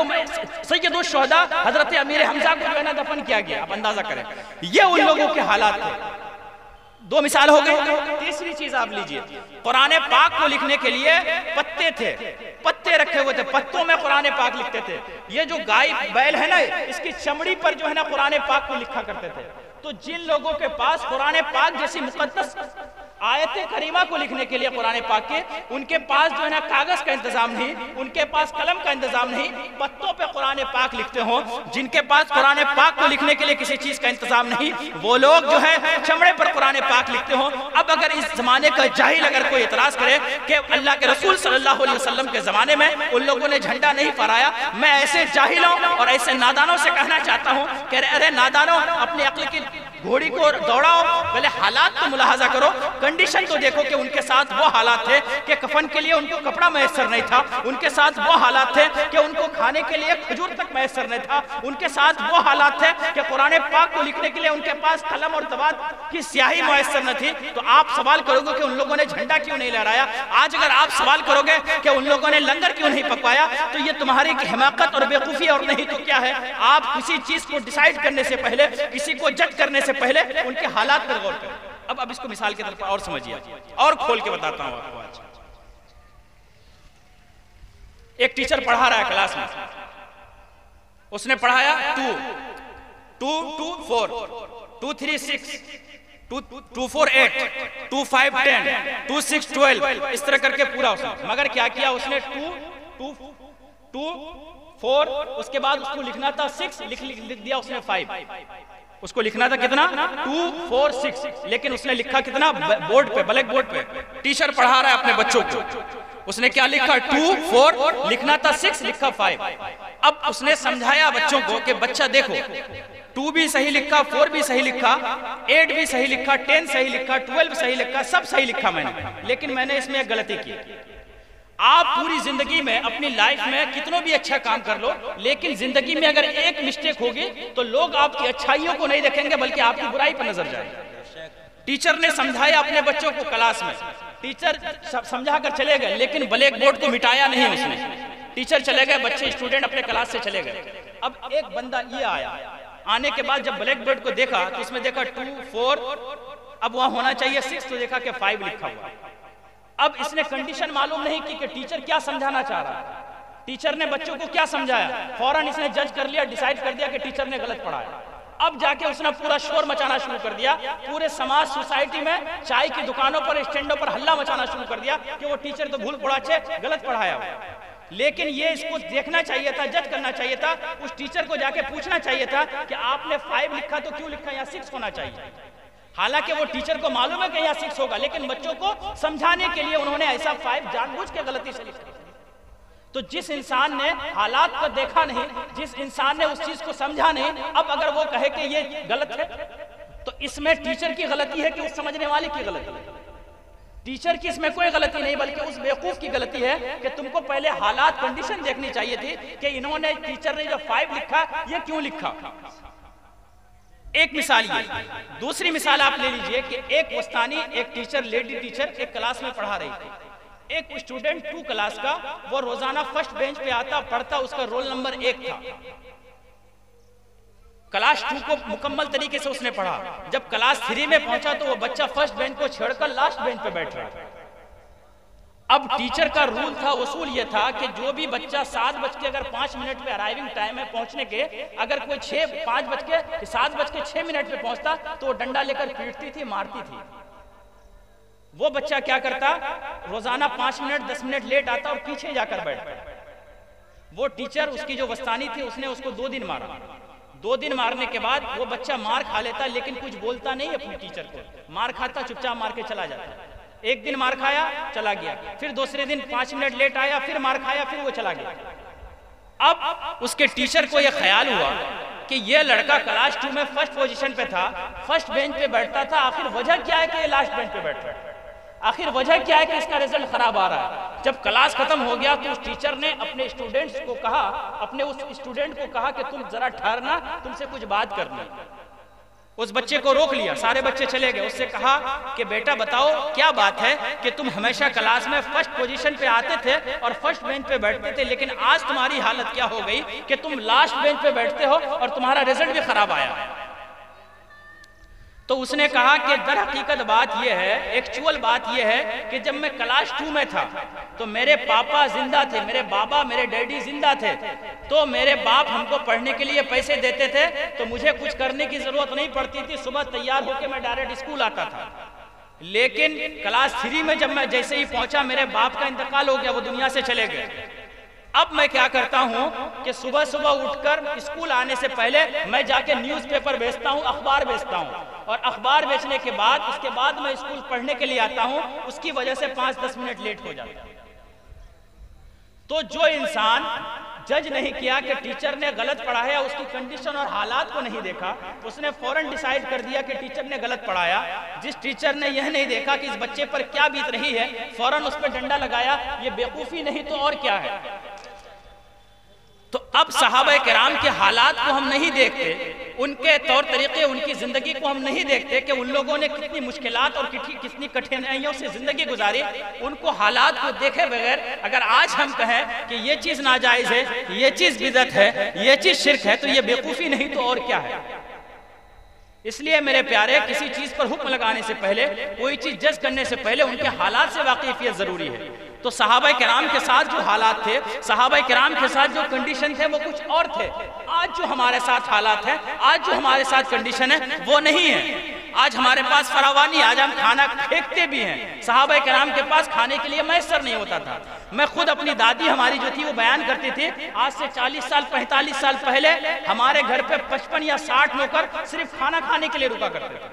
सैयदुश शुहदा हजरत अमीर हमजा को जो है ना दफन किया गया। आप अंदाजा करें, ये उन लोगों के हालात थे। 2 मिसाल हो गई। तीसरी चीज आप लीजिए, कुरान पाक को लिखने के लिए पत्ते थे, पत्ते रखे हुए थे, पत्तों में कुरान पाक लिखते थे। ये जो गाय बैल है ना, इसकी चमड़ी पर जो है ना कुरान पाक को लिखा करते थे। तो जिन लोगों के पास कुरान पाक जैसी मुकद्दस आयत करीमा को लिखने के लिए कुरान पाक के, उनके पास जो है ना कागज का इंतजाम नहीं, उनके पास कलम का इंतजाम नहीं, पत्तों पे कुरान पाक लिखते हो। जिनके पास कुरान पाक को लिखने के लिए किसी चीज का इंतजाम नहीं, वो लोग जो है चमड़े पर कुरान पाक लिखते हो। अब अगर इस जमाने का जाहिल अगर कोई इतराज करे कि अल्लाह के रसूल सल्लल्लाहु अलैहि वसल्लम के जमाने में उन लोगों ने झंडा नहीं फहराया, मैं ऐसे जाहिलों और ऐसे नादानों से कहना चाहता हूँ कि अरे नादानों, अपनी अक्ल की घोड़ी को दौड़ाओ, पहले हालात तो मुलाहाजा करो, कंडीशन तो देखो कि उनके साथ वो हालात थे कि कफन के लिए उनको कपड़ा मैसर नहीं था, उनके साथ वो हालात थे कि उनको खाने के लिए खजूर तक मैसर नहीं था, उनके साथ वो हालात थे कि कुरान पाक को लिखने के लिए उनके पास कलम और दवात की स्याही मैसर न थी। तो आप सवाल करोगे कि उन लोगों ने झंडा क्यों नहीं लहराया। आज अगर आप सवाल करोगे कि उन लोगों ने लंगर क्यों नहीं पकवाया, तो ये तुम्हारी हिमाकत और बेवकूफ़ी और नहीं तो क्या है। आप किसी चीज को डिसाइड करने से पहले, किसी को जज करने से पहले उनके हालात पर गौर करें। अब इसको मिसाल की तरफ और समझिए और खोल के बताता हूं आपको। आज एक टीचर पढ़ा रहा है क्लास में, उसने पढ़ाया 2 2 2 4 2 3 6 2 4 8 2 5 10 2 6 12 इस तरह करके पूरा उसने, मगर क्या किया उसने 2 2 4, उसके बाद उसको लिखना था 6, लिख दिया उसने 5। उसको लिखना था कितना 2 4 6, लेकिन उसने लिखा कितना बोर्ड पे, ब्लैक बोर्ड पे। टीचर पढ़ा रहा है अपने बच्चों को, उसने क्या लिखा 2 4, लिखना था 6, लिखा 5। अब उसने समझाया बच्चों को कि बच्चा देखो 2 भी सही लिखा, 4 भी सही लिखा, 8 भी सही लिखा, 10 सही लिखा, 12 सही लिखा, सब सही लिखा मैंने, लेकिन मैंने इसमें एक गलती की। आप पूरी जिंदगी में अपनी लाइफ में कितनों भी अच्छा काम कर लो, लेकिन जिंदगी में अगर एक मिस्टेक होगी तो लोग आपकी अच्छाइयों को नहीं देखेंगे बल्कि आपकी बुराई पर नजर जाएंगे। टीचर ने समझाया अपने बच्चों को क्लास में, टीचर समझा कर चले गए, लेकिन ब्लैक बोर्ड को मिटाया नहीं उसने। टीचर चले गए, बच्चे स्टूडेंट अपने क्लास से चले गए। अब एक बंदा ये आया, आने के बाद जब ब्लैक बोर्ड को देखा तो उसमें देखा 2 4, अब वहां होना चाहिए 6, तो देखा कि 5 लिखा हुआ। अब इसने कंडीशन मालूम नहीं की कि टीचर क्या समझाना चाह रहा है, टीचर ने बच्चों को क्या समझाया, फौरन इसने जज कर लिया, डिसाइड कर दिया कि टीचर ने गलत पढ़ाया। अब जाके उसने पूरा शोर मचाना शुरू कर दिया, पूरे समाज सोसाइटी में चाय की दुकानों पर, स्टैंडों पर हल्ला मचाना शुरू कर दिया कि वो टीचर तो भूल पढ़ाचे, गलत पढ़ाया। लेकिन ये इसको देखना चाहिए था, जज करना चाहिए था, उस टीचर को जाके पूछना चाहिए था कि आपने 5 लिखा तो क्यों लिखा, यहाँ 6 होना चाहिए। हालांकि वो टीचर को मालूम है कि यहाँ 6 होगा, लेकिन बच्चों को समझाने के लिए उन्होंने ऐसा 5 जानबूझ के गलती से लिखा। तो जिस इंसान ने हालात को देखा नहीं, जिस इंसान ने उस चीज को समझा नहीं, अब अगर वो कहे कि ये गलत है, तो इसमें टीचर की गलती है कि उस समझने वाले की गलती है? टीचर की इसमें कोई गलती नहीं, बल्कि उस बेवकूफ की गलती है कि तुमको पहले हालात, कंडीशन देखनी चाहिए थी कि इन्होंने, टीचर ने जो 5 लिखा ये क्यों लिखा। एक मिसाल ये, दूसरी मिसाल आप ले लीजिए कि एक उस्तानी, एक टीचर, लेडी टीचर एक क्लास में पढ़ा रही थी। एक स्टूडेंट 2 क्लास का, वो रोजाना फर्स्ट बेंच पे आता, पढ़ता, उसका रोल नंबर 1 था। क्लास 2 को मुकम्मल तरीके से उसने पढ़ा। जब क्लास 3 में पहुंचा तो वो बच्चा फर्स्ट बेंच को छोड़कर लास्ट बेंच पे बैठ रहा। अब टीचर का रूल था, उसूल ये था कि जो भी बच्चा 7:05 पे अराइविंग टाइम है पहुंचने के, अगर कोई 7:06 पे पहुंचता तो वो डंडा लेकर पीटती थी, मारती थी। वो बच्चा क्या करता, रोजाना 5 मिनट 10 मिनट लेट आता और पीछे जाकर बैठता। वो टीचर, उसकी जो वस्तानी थी, उसने उसको 2 दिन मारा। 2 दिन मारने के बाद वो बच्चा मार खा लेता, लेकिन कुछ बोलता नहीं अपने टीचर को, मार खाता, चुपचाप मार के चला जाता। एक दिन मार खाया, चला गया, फिर दूसरे दिन 5 मिनट लेट आया, फिर मार खाया, फिर वो चला गया। अब उसके टीचर को यह ख्याल हुआ कि ये लड़का क्लास 2 में फर्स्ट पोजीशन पे था, फर्स्ट बेंच पे बैठता था, आखिर वजह क्या है कि ये लास्ट बेंच पे बैठ रहा है, आखिर वजह क्या है कि इसका रिजल्ट खराब आ रहा है। जब क्लास खत्म हो गया तो उस टीचर ने अपने स्टूडेंट्स को कहा, अपने उस स्टूडेंट को कहा कि तुम जरा ठहरना, तुमसे कुछ बात करनी। उस बच्चे को रोक लिया, सारे बच्चे चले गए। उससे कहा कि बेटा बताओ क्या बात है कि तुम हमेशा क्लास में फर्स्ट पोजीशन पे आते थे और फर्स्ट बेंच पे बैठते थे, लेकिन आज तुम्हारी हालत क्या हो गई कि तुम लास्ट बेंच पे बैठते हो और तुम्हारा रिजल्ट भी खराब आया। तो उसने कहा कि दर हकीकत बात यह है, एक्चुअल बात यह है कि जब मैं क्लास 2 में था तो मेरे पापा जिंदा थे, मेरे बाबा, मेरे डैडी जिंदा थे, तो मेरे बाप हमको पढ़ने के लिए पैसे देते थे, तो मुझे कुछ करने की जरूरत नहीं पड़ती थी, सुबह तैयार होकर मैं डायरेक्ट स्कूल आता था। लेकिन क्लास 3 में जब मैं जैसे ही पहुंचा, मेरे बाप का इंतकाल हो गया, वो दुनिया से चले गए। अब मैं क्या करता हूं कि सुबह सुबह उठकर स्कूल आने से पहले मैं जाके न्यूज़पेपर बेचता हूं, अखबार बेचता हूं, और अखबार बेचने के बाद उसके बाद मैं स्कूल पढ़ने के लिए आता हूं, उसकी वजह से 5-10 मिनट लेट हो जाता है। तो जो इंसान जज नहीं किया कि टीचर ने गलत पढ़ाया, उसकी कंडीशन और हालात को नहीं देखा, उसने फौरन डिसाइड कर दिया कि टीचर ने गलत पढ़ाया। जिस टीचर ने यह नहीं देखा कि इस बच्चे पर क्या बीत रही है, फौरन उस पर डंडा लगाया, ये बेवकूफी नहीं तो और क्या है। तो अब सहाबा किराम के हालात को हम नहीं देखते, उनके तौर तरीके, उनकी जिंदगी को हम नहीं देखते कि उन लोगों ने कितनी मुश्किलात और कितनी कठिनाइयों से जिंदगी गुजारी। उनको हालात को देखे बगैर अगर आज हम कहें कि ये चीज नाजायज है, ये चीज बिदअत है, ये चीज शिर्क है, तो ये बेवकूफी नहीं तो और क्या है। इसलिए मेरे प्यारे, किसी चीज पर हुक्म लगाने से पहले, कोई चीज जज करने से पहले उनके हालात से वाकिफियत जरूरी है। तो सहाबा किराम के साथ जो हालात थे, सहाबा किराम के साथ जो कंडीशन थे, वो कुछ और थे। आज जो हमारे साथ हालात हैं, आज जो हमारे साथ कंडीशन है, वो नहीं है। आज हमारे पास फरावानी, आज हम खाना फेंकते भी हैं। सहाबा किराम के पास खाने के लिए मैसर नहीं होता था। मैं खुद, अपनी दादी हमारी जो थी वो बयान करती थी, आज से 40 साल 45 साल पहले हमारे घर पे 55 या 60 नौकर सिर्फ खाना खाने के लिए रुका करते थे।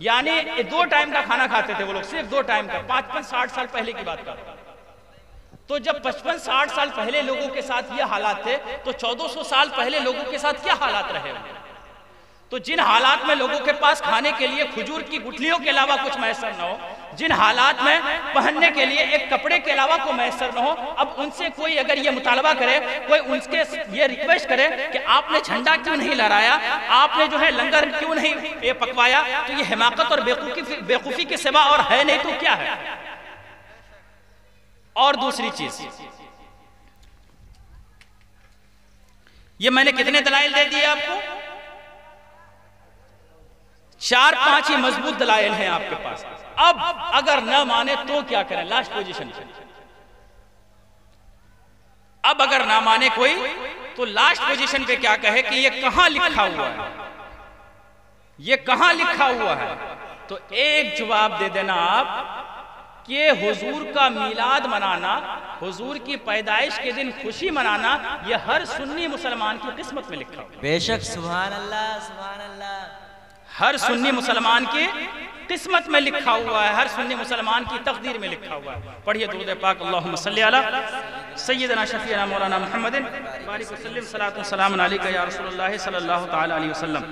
यानी 2 टाइम का खाना खाते थे वो लोग, सिर्फ 2 टाइम का। 55-60 साल पहले की बात कर। तो जब 55-60 साल पहले लोगों के साथ ये हालात थे, तो 1400 साल पहले लोगों के साथ क्या हालात रहे होंगे। तो जिन हालात में लोगों के पास खाने के लिए खजूर की गुठलियों के अलावा कुछ मैसर न हो, जिन हालात में पहनने के लिए एक कपड़े के अलावा कोई मैसर न हो, अब उनसे कोई अगर ये मुतालबा करे, कोई उनके ये रिक्वेस्ट करे कि आपने झंडा क्यों नहीं लहराया, आपने जो है लंगर क्यों नहीं ये पकवाया, तो ये हिमाकत और बेवकूफी के सिवा और है नहीं तो क्या है। और दूसरी चीज, ये मैंने कितने दलाइल दे दिए आपको? 4-5 ही मजबूत दलाइल हैं आपके पास। अब अगर न माने तो क्या करें, लास्ट पोजीशन पे। अब अगर ना माने कोई तो लास्ट पोजीशन पे क्या कहे कि ये कहां लिखा हुआ है, ये कहां लिखा हुआ है। तो एक जवाब दे देना आप कि हुजूर का मिलाद मनाना, हुजूर की पैदाइश के दिन खुशी मनाना, ये हर सुन्नी मुसलमान की किस्मत में लिखा हुआ है। बेशक, सुभान अल्लाह, सुभान अल्लाह। हर सुन्नी मुसलमान की किस्मत में लिखा हुआ है, हर सुन्नी मुसलमान की तकदीर में लिखा हुआ है। पढ़िए दुरूद पाक, अल्लाहुम्मा सल्ली अला सय्यदना शफीना मौलाना मुहम्मदिन बारिक वसल्लम सलातु व सलाम अलैका या रसूलुल्लाह सल्लल्लाहु तआला अलैहि वसल्लम।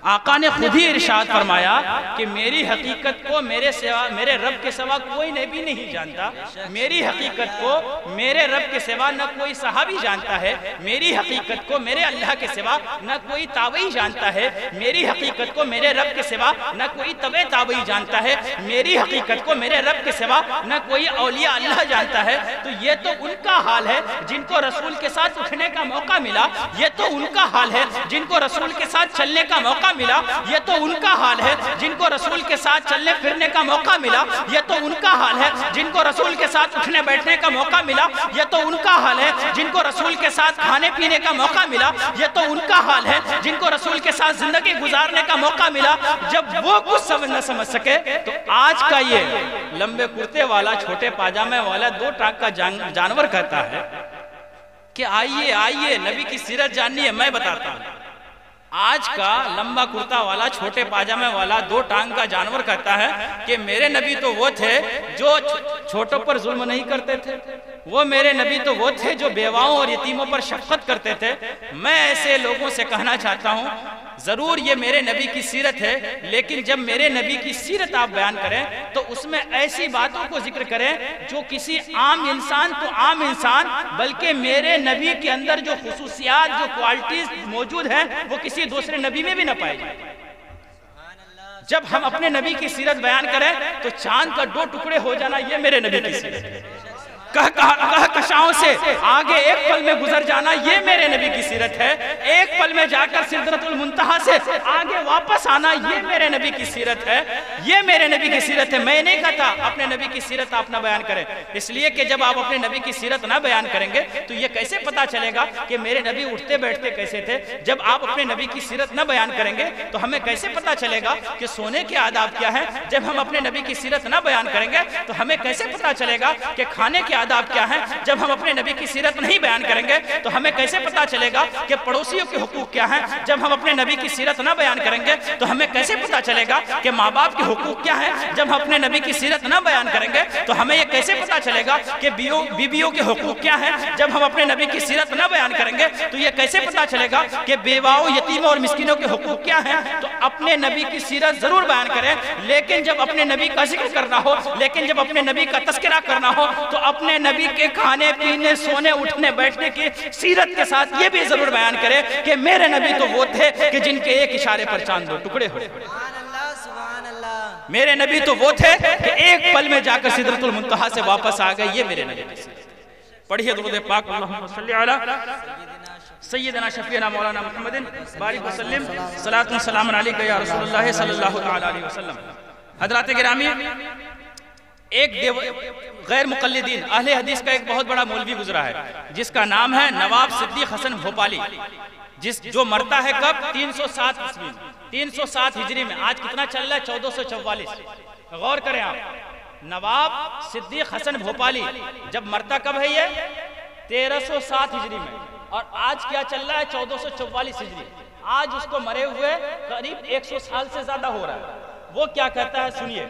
आका ने खुद ही इरशाद फरमाया कि मेरी हकीकत को मेरे रब के सिवा कोई नबी नहीं जानता, मेरी हकीकत को मेरे रब के सिवा न कोई सहाबी जानता है, मेरी हकीकत को मेरे अल्लाह के सिवा न कोई ताबई जानता है, मेरी हकीकत को मेरे रब के सिवा न कोई तबे ताबई जानता है, मेरी हकीकत को मेरे रब के सिवा न कोई औलिया अल्लाह जानता है। तो ये तो उनका हाल है जिनको रसूल के साथ उठने का मौका मिला, ये तो उनका हाल है जिनको रसूल के साथ चलने का मौका मिला, ये तो उनका हाल है जिनको रसूल के साथ चलने फिरने का मौका मिला, ये तो उनका हाल है जिनको रसूल के साथ उठने बैठने का मौका मिला, ये तो उनका हाल है जिनको रसूल के साथ खाने पीने का मौका मिला, ये तो उनका हाल है जिनको रसूल के साथ जिंदगी गुजारने का मौका मिला। जब वो कुछ न समझ सके तो आज का ये लंबे कुर्ते वाला छोटे पाजामे वाला 2 टांग का जानवर कहता है कि आइए आइए नबी की सीरत जाननी है, मैं बताता हूं। आज का लंबा कुर्ता वाला छोटे पाजामे वाला 2 टांग का जानवर कहता है कि मेरे नबी तो वो थे जो छोटों पर जुल्म नहीं करते थे, वो मेरे नबी तो वो थे जो बेवाओं और यतीमों पर शफकत करते थे। मैं ऐसे लोगों से कहना चाहता हूँ, जरूर ये मेरे नबी की सीरत है, लेकिन जब मेरे नबी की सीरत आप बयान करें तो उसमें ऐसी बातों को जिक्र करें जो किसी आम इंसान तो आम इंसान, बल्कि मेरे नबी के अंदर जो खुसूसियात जो क्वालिटीज मौजूद हैं वो किसी दूसरे नबी में भी न पाई जाए। जब हम अपने नबी की सीरत बयान करें तो चांद का 2 टुकड़े हो जाना ये मेरे नबी की सीरत है, कहकशाओं से आगे एक पल में गुजर जाना ये मेरे नबी की सीरत है, एक पल में जाकर सिदरतुल मुंतहा से आगे वापस आना ये मेरे नबी की सीरत है, ये मेरे नबी की सीरत है। मैं नहीं कहता अपने नबी की सीरत आप ना बयान करें, इसलिए कि जब आप अपने नबी की सीरत ना बयान करेंगे तो ये कैसे पता चलेगा कि मेरे नबी उठते बैठते कैसे थे। जब आप अपने नबी की सीरत ना बयान करेंगे तो हमें कैसे पता चलेगा कि सोने के आदाब क्या है। जब हम अपने नबी की सीरत ना बयान करेंगे तो हमें कैसे पता चलेगा कि खाने के आदाब क्या है। जब हम अपने नबी की सीरत नहीं बयान करेंगे तो हमें कैसे पता चलेगा कि पड़ोसियों के हुकूक क्या है। जब हम अपने नबी की सीरत ना बयान करेंगे तो हमें कैसे पता चलेगा कि माँ बाप के हुकूक क्या है। जब हम अपने नबी की सीरत ना बयान करेंगे तो हमें ये कैसे पता चलेगा कि बीवियों के हुकूक क्या है। जब हम अपने नबी की सीरत ना बयान करेंगे तो ये कैसे पता चलेगा कि बेवाओं यतीमों और मिस्किनों के हुकूक क्या है। तो अपने नबी की सीरत जरूर बयान करें, लेकिन जब अपने नबी का जिक्र करना हो, लेकिन जब अपने नबी का तस्करा करना हो तो अपने नबी के खाने पीने सोने उठने बैठने की सीरत के साथ ये भी जरूर बयान करें कि मेरे नबी तो वो थे कि जिनके एक इशारे पर चांद 2 टुकड़े हो। मेरे नबी तो वो थे कि एक पल में जाकर सिदरतुल मुंतहा से वापस आ गए, ये मेरे नबी की सीरत। पढ़िए दुरूद पाक, अल्लाहुम्मा सल्ली अला सय्यदना शफीना मौलाना मुहम्मदिन बारिक वसल्लम सलातु व सलाम अलैका या रसूलुल्लाह सल्लल्लाहु तआला अलैहि वसल्लम। हजरात गिरामी, एक गैर मुकल्लिदीन अहले हदीस का एक बहुत बड़ा मौलवी गुजरा है जिसका नाम है नवाब सिद्दीक हसन भोपाली, जो मरता है कब 307 ईस्वी में, 307 हिजरी में। आज कितना चल रहा है 1444। गौर करें आप, नवाब सिद्दीक हसन भोपाली जब मरता कब है ये 1307 हिजरी में, और आज क्या चल रहा है 1444 हिजरी। आज उसको मरे हुए करीब 100 साल से ज्यादा हो रहा है। वो क्या कहता है सुनिए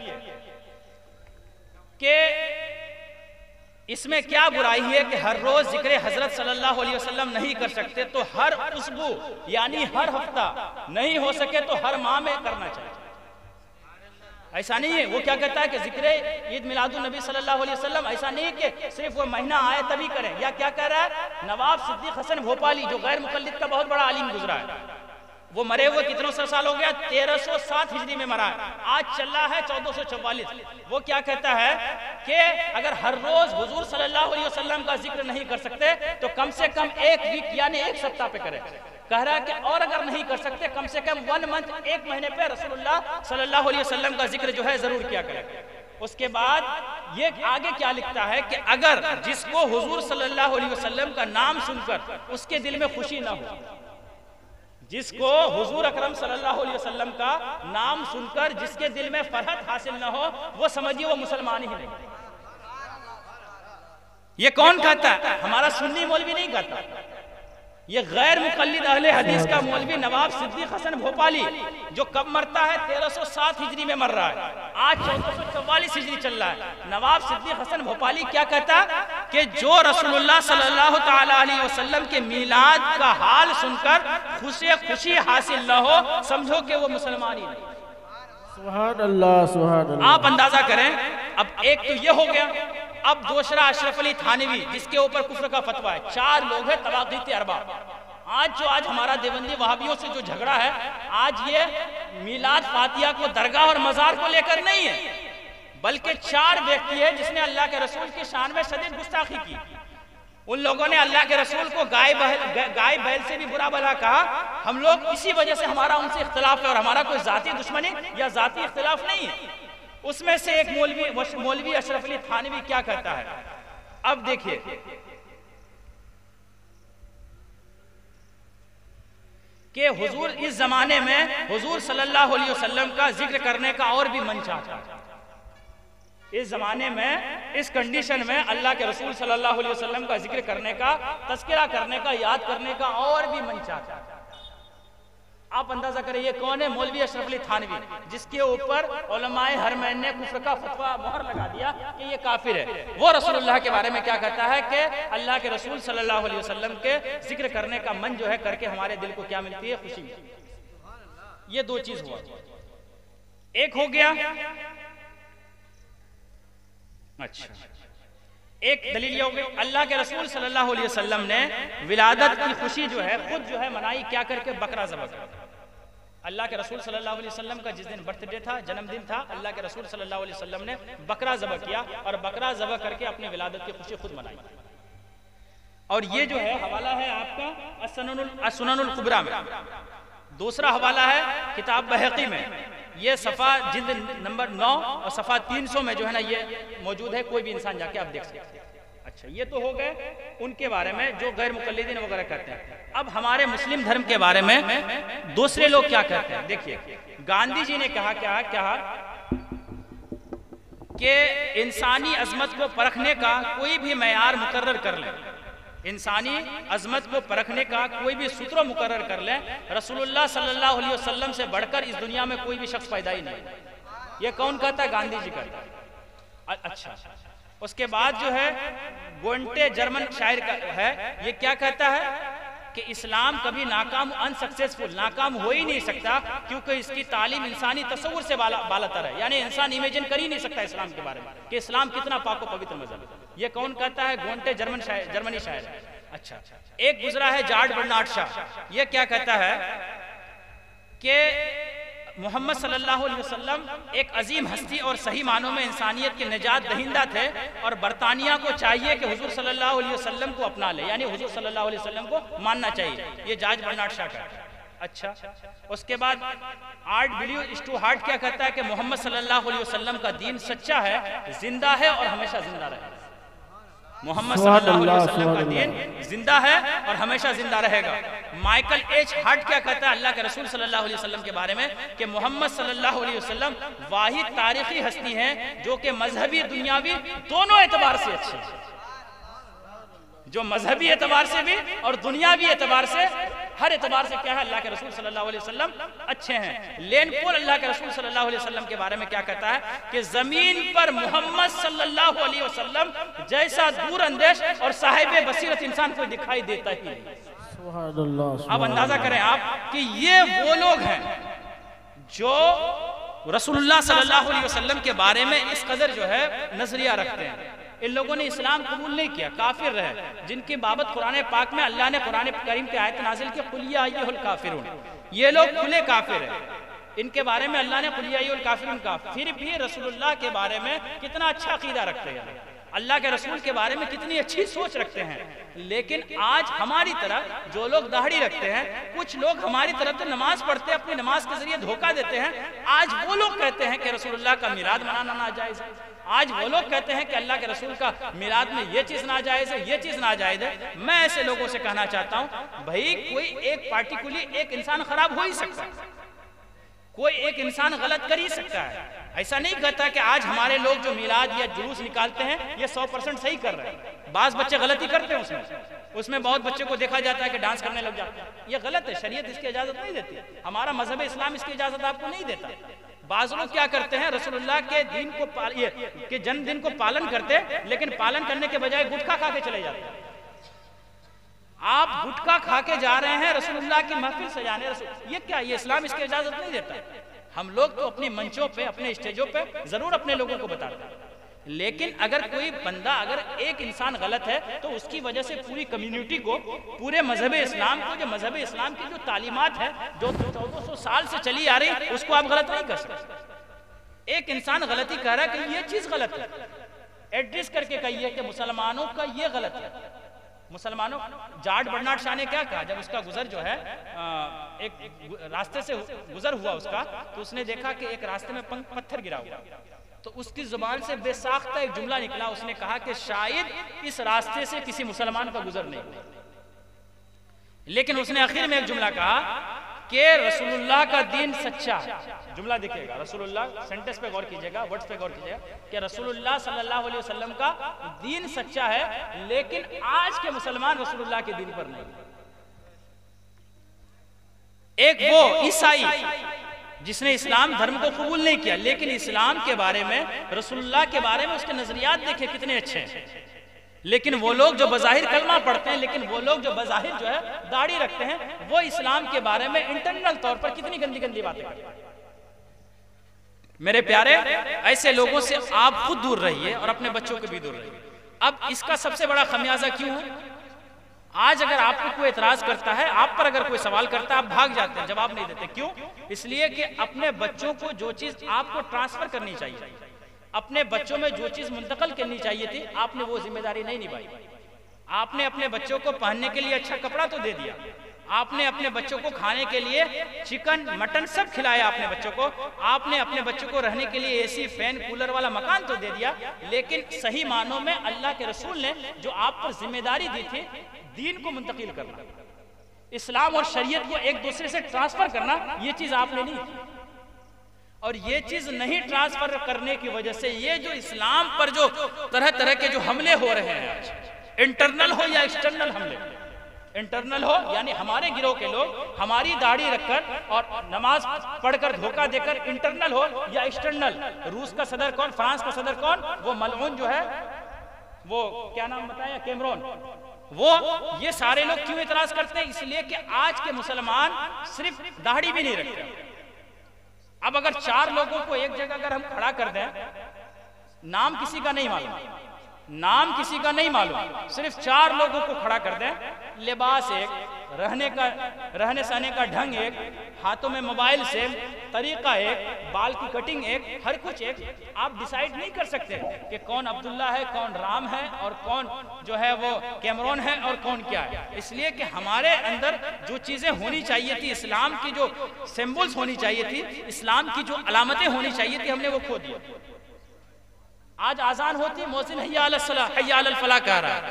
कि इसमें क्या बुराई है कि हर रोज जिक्र हजरत सल्लल्लाहु अलैहि वसल्लम नहीं कर सकते तो हर उसबू यानी हर हफ्ता, नहीं हो सके तो हर माह में करना चाहिए। ऐसा नहीं है। वो क्या कहता है कि जिक्र ईद मिलादुन नबी सल्लल्लाहु अलैहि वसल्लम ऐसा नहीं है कि सिर्फ वो महीना आए तभी करें। या क्या कह रहा है नवाब सिद्दीक हसन भोपाली, जो गैर मुकल्लिद का बहुत बड़ा आलिम गुजरा है, वो मरे हुए कितनों सौ साल हो गया, 1307 हिजरी में मरा है। आज चल रहा है 1444। वो क्या कहता है कि अगर हर रोज हुजूर सल्लल्लाहु अलैहि वसल्लम का जिक्र नहीं कर सकते तो कम से कम एक वीक यानी एक सप्ताह पे करें। कह रहा है कि और अगर नहीं कर सकते कम से कम 1 मंथ, 1 महीने पे रसूलुल्लाह सल्लल्लाहु अलैहि वसल्लम का जिक्र जो है जरूर किया करें। उसके बाद ये आगे क्या लिखता है कि अगर जिसको हुजूर सल्लल्लाहु अलैहि वसल्लम का नाम सुनकर उसके दिल में खुशी ना हो, जिसको हुजूर अकरम सल्लल्लाहु अलैहि वसल्लम का नाम सुनकर जिसके दिल में फरहत हासिल ना हो, वो समझिए वो मुसलमान ही नहीं। ये कौन कहता है? हमारा सुन्नी मौलवी नहीं कहता, ये गैर मुकल्लिद अहले हदीस का मौलवी नवाब सिद्दीक हसन भोपाली, जो कब मरता है 1307 हिजरी में मर रहा है, आज 1444 हिजरी चल रहा है। नवाब सिद्दीक हसन भोपाली क्या कहता कि जो रसूलुल्लाह सल्लल्लाहु ताला अलैहि वसल्लम के मीलाद का हाल सुनकर खुशी हासिल न हो, समझो कि वो मुसलमान ही नहीं। सुभान अल्लाह, सुभान अल्लाह। आप अंदाजा करें, अब एक तो ये हो गया, अब दूसरा अशरफ अली थानवी जिसके ऊपर कुफ्र का फतवा है। 4 लोग हैं तवागीत अरबा। आज हमारा देवबंदी वहाबियों से जो झगड़ा है, आज ये मीलाद फातिहा को दरगाह और मजार को लेकर नहीं है, बल्कि 4 व्यक्ति है जिसने अल्लाह के रसूल की शान में शदीद गुस्ताखी की। उन लोगों ने अल्लाह के रसूल को गाय बैल से भी बुरा भला कहा। हम लोग इसी वजह से हमारा उनसे इख्तिलाफ है, और हमारा कोई जाती दुश्मनी या जाती इख्तिलाफ नहीं है। उसमें से एक मौलवी अशरफ अली थानवी क्या कहता है, अब देखिए कि हुजूर इस जमाने में हुजूर सल्लल्लाहु अलैहि वसल्लम का जिक्र करने का और भी मन चाहता है। इस जमाने में, इस कंडीशन में अल्लाह के रसूल सल्लल्लाहु अलैहि वसल्लम का जिक्र करने का, तज़किरा करने का, याद करने का और भी मन चाहता है। आप अंदाजा करें ये कौन है? मौलवी अशरफ अली थानवी, जिसके ऊपर उलमाए हरमैन ने कुफ्र का फतवा मोहर लगा दिया कि ये काफिर है। वो रसूलुल्लाह के बारे में क्या कहता है कि अल्लाह के रसूल सल्लल्लाहु अलैहि वसल्लम के जिक्र करने का मन जो है करके हमारे दिल को क्या मिलती है? खुशी मिलती है। ये 2 चीज हुआ। एक हो गया, अच्छा, एक दलील ये हो गई, अल्लाह के रसूल सल्लल्लाहु अलैहि वसल्लम ने विलादत की खुशी जो है खुद जो है मनाई, क्या करके? बकरा ज़बह कर। अल्लाह के रसूल सल्लल्लाहु अलैहि वसल्लम का जिस दिन बर्थडे था, जन्मदिन था, अल्लाह के रसूल सल्लल्लाहु अलैहि वसल्लम ने बकरा ज़बह किया और बकरा ज़बह करके अपनी विलादत की खुशी खुद मनाई। और ये जो है हवाला है आपका सुननुल कुबरा में। दूसरा हवाला है किताब बहक़ी में, ये सफ़ा जिल्द नंबर 9 और सफ़ा 300 में जो है ना ये मौजूद है, कोई भी इंसान जाके आप देख सकते हैं। अच्छा, ये तो हो गए उनके बारे में जो गैर मुकल्लिदीन वगैरह करते हैं। अब हमारे मुस्लिम धर्म के बारे में दूसरे लोग क्या कहते हैं? देखिए, गांधी जी ने कहा कि इंसानी अजमत को परखने का कोई भी मयार मुकर्रर कर ले, इंसानी अजमत को परखने का कोई भी सूत्र मुकर्रर कर ले, रसूलुल्लाह सल्लल्लाहु अलैहि वसल्लम से बढ़कर इस दुनिया में कोई भी शख्स पैदा ही नहीं। ये कौन कहता है? गांधी जी कहता है। अच्छा, उसके बाद जो है गोंटे जर्मन शायर का है, ये क्या कहता है कि इस्लाम कभी नाकाम हो ही नहीं सकता, क्योंकि इसकी तालीम इंसानी तसव्वुर से बालातर है। यानी इंसान इमेजिन कर ही नहीं सकता इस्लाम के बारे में कि इस्लाम कितना पाक और पवित्र मजहब है। ये कौन कहता है? गोंटे जर्मनी शायर। अच्छा, एक गुजरा है जार्ज बर्नार्ड शाह, ये क्या कहता है कि मोहम्मद सल्लल्लाहु अलैहि वसल्लम एक अजीम हस्ती और सही मानों में इंसानियत के निजात दहिंदा थे, और बरतानिया को चाहिए कि हुजूर सल्लल्लाहु अलैहि वसल्लम को अपना ले, यानी हुजूर सल्लल्लाहु अलैहि वसल्लम को मानना चाहिए। ये जार्ज बर्नार्ड शाह का। अच्छा, उसके बाद आर्ट बिलीव स्टुअर्ट क्या कहता है कि मोहम्मद सल्लल्लाहु अलैहि वसल्लम का दीन सच्चा है, जिंदा है और हमेशा जिंदा रहेगा। मोहम्मद सल्लल्लाहु अलैहि वसल्लम का दीन जिंदा है और हमेशा जिंदा रहेगा। माइकल एच हार्ट क्या कहता है अल्लाह के रसूल सल्लल्लाहु अलैहि वसल्लम के बारे में कि मोहम्मद सल्लल्लाहु अलैहि वसल्लम वाहिद तारीखी हस्ती हैं जो कि मजहबी दुनियावी दोनों एतबार से अच्छे हैं, जो मजहबी एतबार से भी और दुनियावी एतबार से, हर एतबार से क्या है? अल्लाह के रसूल सल्लल्लाहु अलैहि वसल्लम अच्छे हैं। लेन पोल अल्लाह के रसूल सल्लल्लाहु अलैहि वसल्लम के बारे में क्या कहता है कि जमीन पर मोहम्मद सल्लल्लाहु अलैहि वसल्लम जैसा दूर अंदेश और साहिब बसीरत इंसान कोई दिखाई देता ही नहीं। अब अंदाजा करें आप कि ये वो लोग हैं जो रसूलुल्लाह सल्लल्लाहु अलैहि वसल्लम के बारे में इस कदर जो है नजरिया रखते हैं। इन लोगों ने इस्लाम कबूल नहीं किया, काफिर रहे, जिनकी बाबत कुरान पाक में अल्लाह ने कुरान करीम की आयत नाजिल की कुल या अय्युहल काफिरून, ये लोग खुले काफिर हैं। इनके बारे में अल्लाह ने कुल या अय्युहल काफिरून कहा, फिर भी रसूलुल्लाह के बारे में कितना अच्छा अकीदा रखते हैं। अल्लाह के रसूल के बारे में कितनी अच्छी सोच रखते हैं, लेकिन आज हमारी तरह जो लोग दाढ़ी रखते हैं, कुछ लोग हमारी तरफ तो नमाज पढ़ते हैं, अपनी नमाज के जरिए धोखा देते हैं। आज वो लोग कहते हैं कि रसूलुल्लाह का मिलाद मनाना नाजायज है। आज वो लोग कहते हैं कि अल्लाह के रसूल का मिलाद में ये चीज नाजायज है, ये चीज नाजायज है। मैं ऐसे लोगों से कहना चाहता हूं, भाई कोई एक पार्टिकुलर एक इंसान खराब हो ही सकता है, कोई एक इंसान गलत कर ही सकता है। ऐसा नहीं कहता कि आज हमारे लोग जो मिलाद या जुलूस निकालते हैं ये 100% सही कर रहे हैं। बाज बच्चे गलती करते हैं, उसमें बहुत बच्चे को देखा जाता है कि डांस करने लग जाते हैं। ये गलत है, शरीयत इसकी इजाजत नहीं देती, हमारा मजहब इस्लाम इसकी इजाजत आपको नहीं देता। बाज लोग क्या करते हैं, रसूलुल्लाह के दिन को के जन्मदिन को पालन करते हैं, लेकिन पालन करने के बजाय गुटखा खा के चले जाते हैं। आप गुटखा खा के जा रहे हैं रसूलुल्लाह की महफिल सजाने, ये क्या, ये इस्लाम इसकी इजाजत नहीं देता। हम लोग तो अपने मंचों पे, अपने स्टेजों पे जरूर अपने लोगों को बताते हैं, लेकिन अगर कोई बंदा, अगर एक इंसान गलत है तो उसकी वजह से पूरी कम्युनिटी को, पूरे मजहब इस्लाम को, जो मजहब इस्लाम की जो तालीमात है जो 1400 साल से चली आ रही, उसको आप गलत नहीं कर सकते। एक इंसान गलती कर रहा है कि ये चीज गलत है, एड्रेस करके कहिए कि मुसलमानों का ये गलत है। मुसलमानों, जाट बर्नाड शाह ने क्या कहा, जब उसका गुजर जो है एक रास्ते से गुजर हुआ उसका, तो उसने देखा कि एक रास्ते में पत्थर गिरा हुआ, तो उसकी जुबान से बेसाख्ता एक जुमला निकला। उसने कहा कि शायद इस रास्ते से किसी मुसलमान का गुजर नहीं हुआ, लेकिन उसने आखिर में एक जुमला कहा कि रसूलुल्लाह का दीन सच्चा है। जुमला देखिएगा, रसूलुल्लाह, सेंटेंस पे गौर कीजिएगा, वर्ड्स पे गौर कीजिएगा कि रसूलुल्लाह सल्लल्लाहु अलैहि वसल्लम का दीन सच्चा है, लेकिन आज के मुसलमान रसूलुल्लाह के दीन पर नहीं। एक वो ईसाई जिसने इस्लाम धर्म को कबूल नहीं किया, लेकिन इस्लाम के बारे में, रसूलुल्लाह के बारे में उसके नजरियात देखे कितने अच्छे हैं। लेकिन वो लोग जो बज़ाहिर कलमा पढ़ते हैं, लेकिन वो लोग जो बज़ाहिर जो है दाढ़ी रखते हैं, वो इस्लाम के बारे में इंटरनल तौर पर कितनी गंदी गंदी बातें करते हैं। मेरे प्यारे, ऐसे लोगों से आप खुद दूर रहिए और अपने बच्चों को भी दूर रहिए। अब इसका सबसे बड़ा खमियाजा क्यों है? आज अगर आपको कोई एतराज करता है, आप पर अगर कोई सवाल करता है, आप भाग जाते हैं, जवाब नहीं देते। क्यों? इसलिए कि अपने बच्चों को जो चीज आपको ट्रांसफर करनी चाहिए, अपने बच्चों में जो चीज मुंतकिल करनी चाहिए थी, आपने वो जिम्मेदारी नहीं निभाई। आपने अपने बच्चों को पहनने के लिए अच्छा कपड़ा तो दे दिया, आपने अपने बच्चों को खाने के लिए चिकन मटन सब खिलाया अपने बच्चों को, आपने अपने बच्चों को रहने के लिए एसी फैन कूलर वाला मकान तो दे दिया, लेकिन सही मानों में अल्लाह के रसूल ने जो आप पर जिम्मेदारी दी थी, दीन को मुंतकिल करना, इस्लाम और शरीयत को एक दूसरे से ट्रांसफर करना, ये चीज आपने नहीं की। और ये चीज नहीं ट्रांसफर करने की वजह से ये जो इस्लाम पर जो तरह तरह के जो हमले हो रहे हैं आज, इंटरनल हो या एक्सटर्नल हमले, इंटरनल हो यानी हमारे गिरोह के लोग हमारी दाढ़ी रखकर और नमाज पढ़कर धोखा देकर, इंटरनल हो या एक्सटर्नल, रूस का सदर कौन, फ्रांस का सदर कौन, वो मलऊन जो है, वो क्या नाम बताया, कैमरून, वो, ये सारे लोग क्यों इतराज करते हैं? इसलिए कि आज के मुसलमान सिर्फ दाढ़ी भी नहीं रखते। अब अगर 4 लोगों को एक जगह अगर हम खड़ा कर दें, नाम किसी का नहीं मालूम, नाम किसी का नहीं मालूम, सिर्फ 4 लोगों को खड़ा कर दें, लिबास एक, रहने सहने का ढंग एक, हाथों में मोबाइल से तरीका एक, बाल की कटिंग एक, हर कुछ एक, आप डिसाइड नहीं कर सकते कि कौन अब्दुल्ला है, कौन राम है और कौन जो है वो कैमरून है और कौन क्या है। इसलिए कि हमारे अंदर जो चीजें होनी चाहिए थी, इस्लाम की जो सिंबल्स होनी चाहिए थी, इस्लाम की जो अलामतें होनी चाहिए थी, हमने वो खो दिया। आज आजान होती, मोहसिन हय्या अलल सलाह, हय्या अलल फलाह कह रहा है,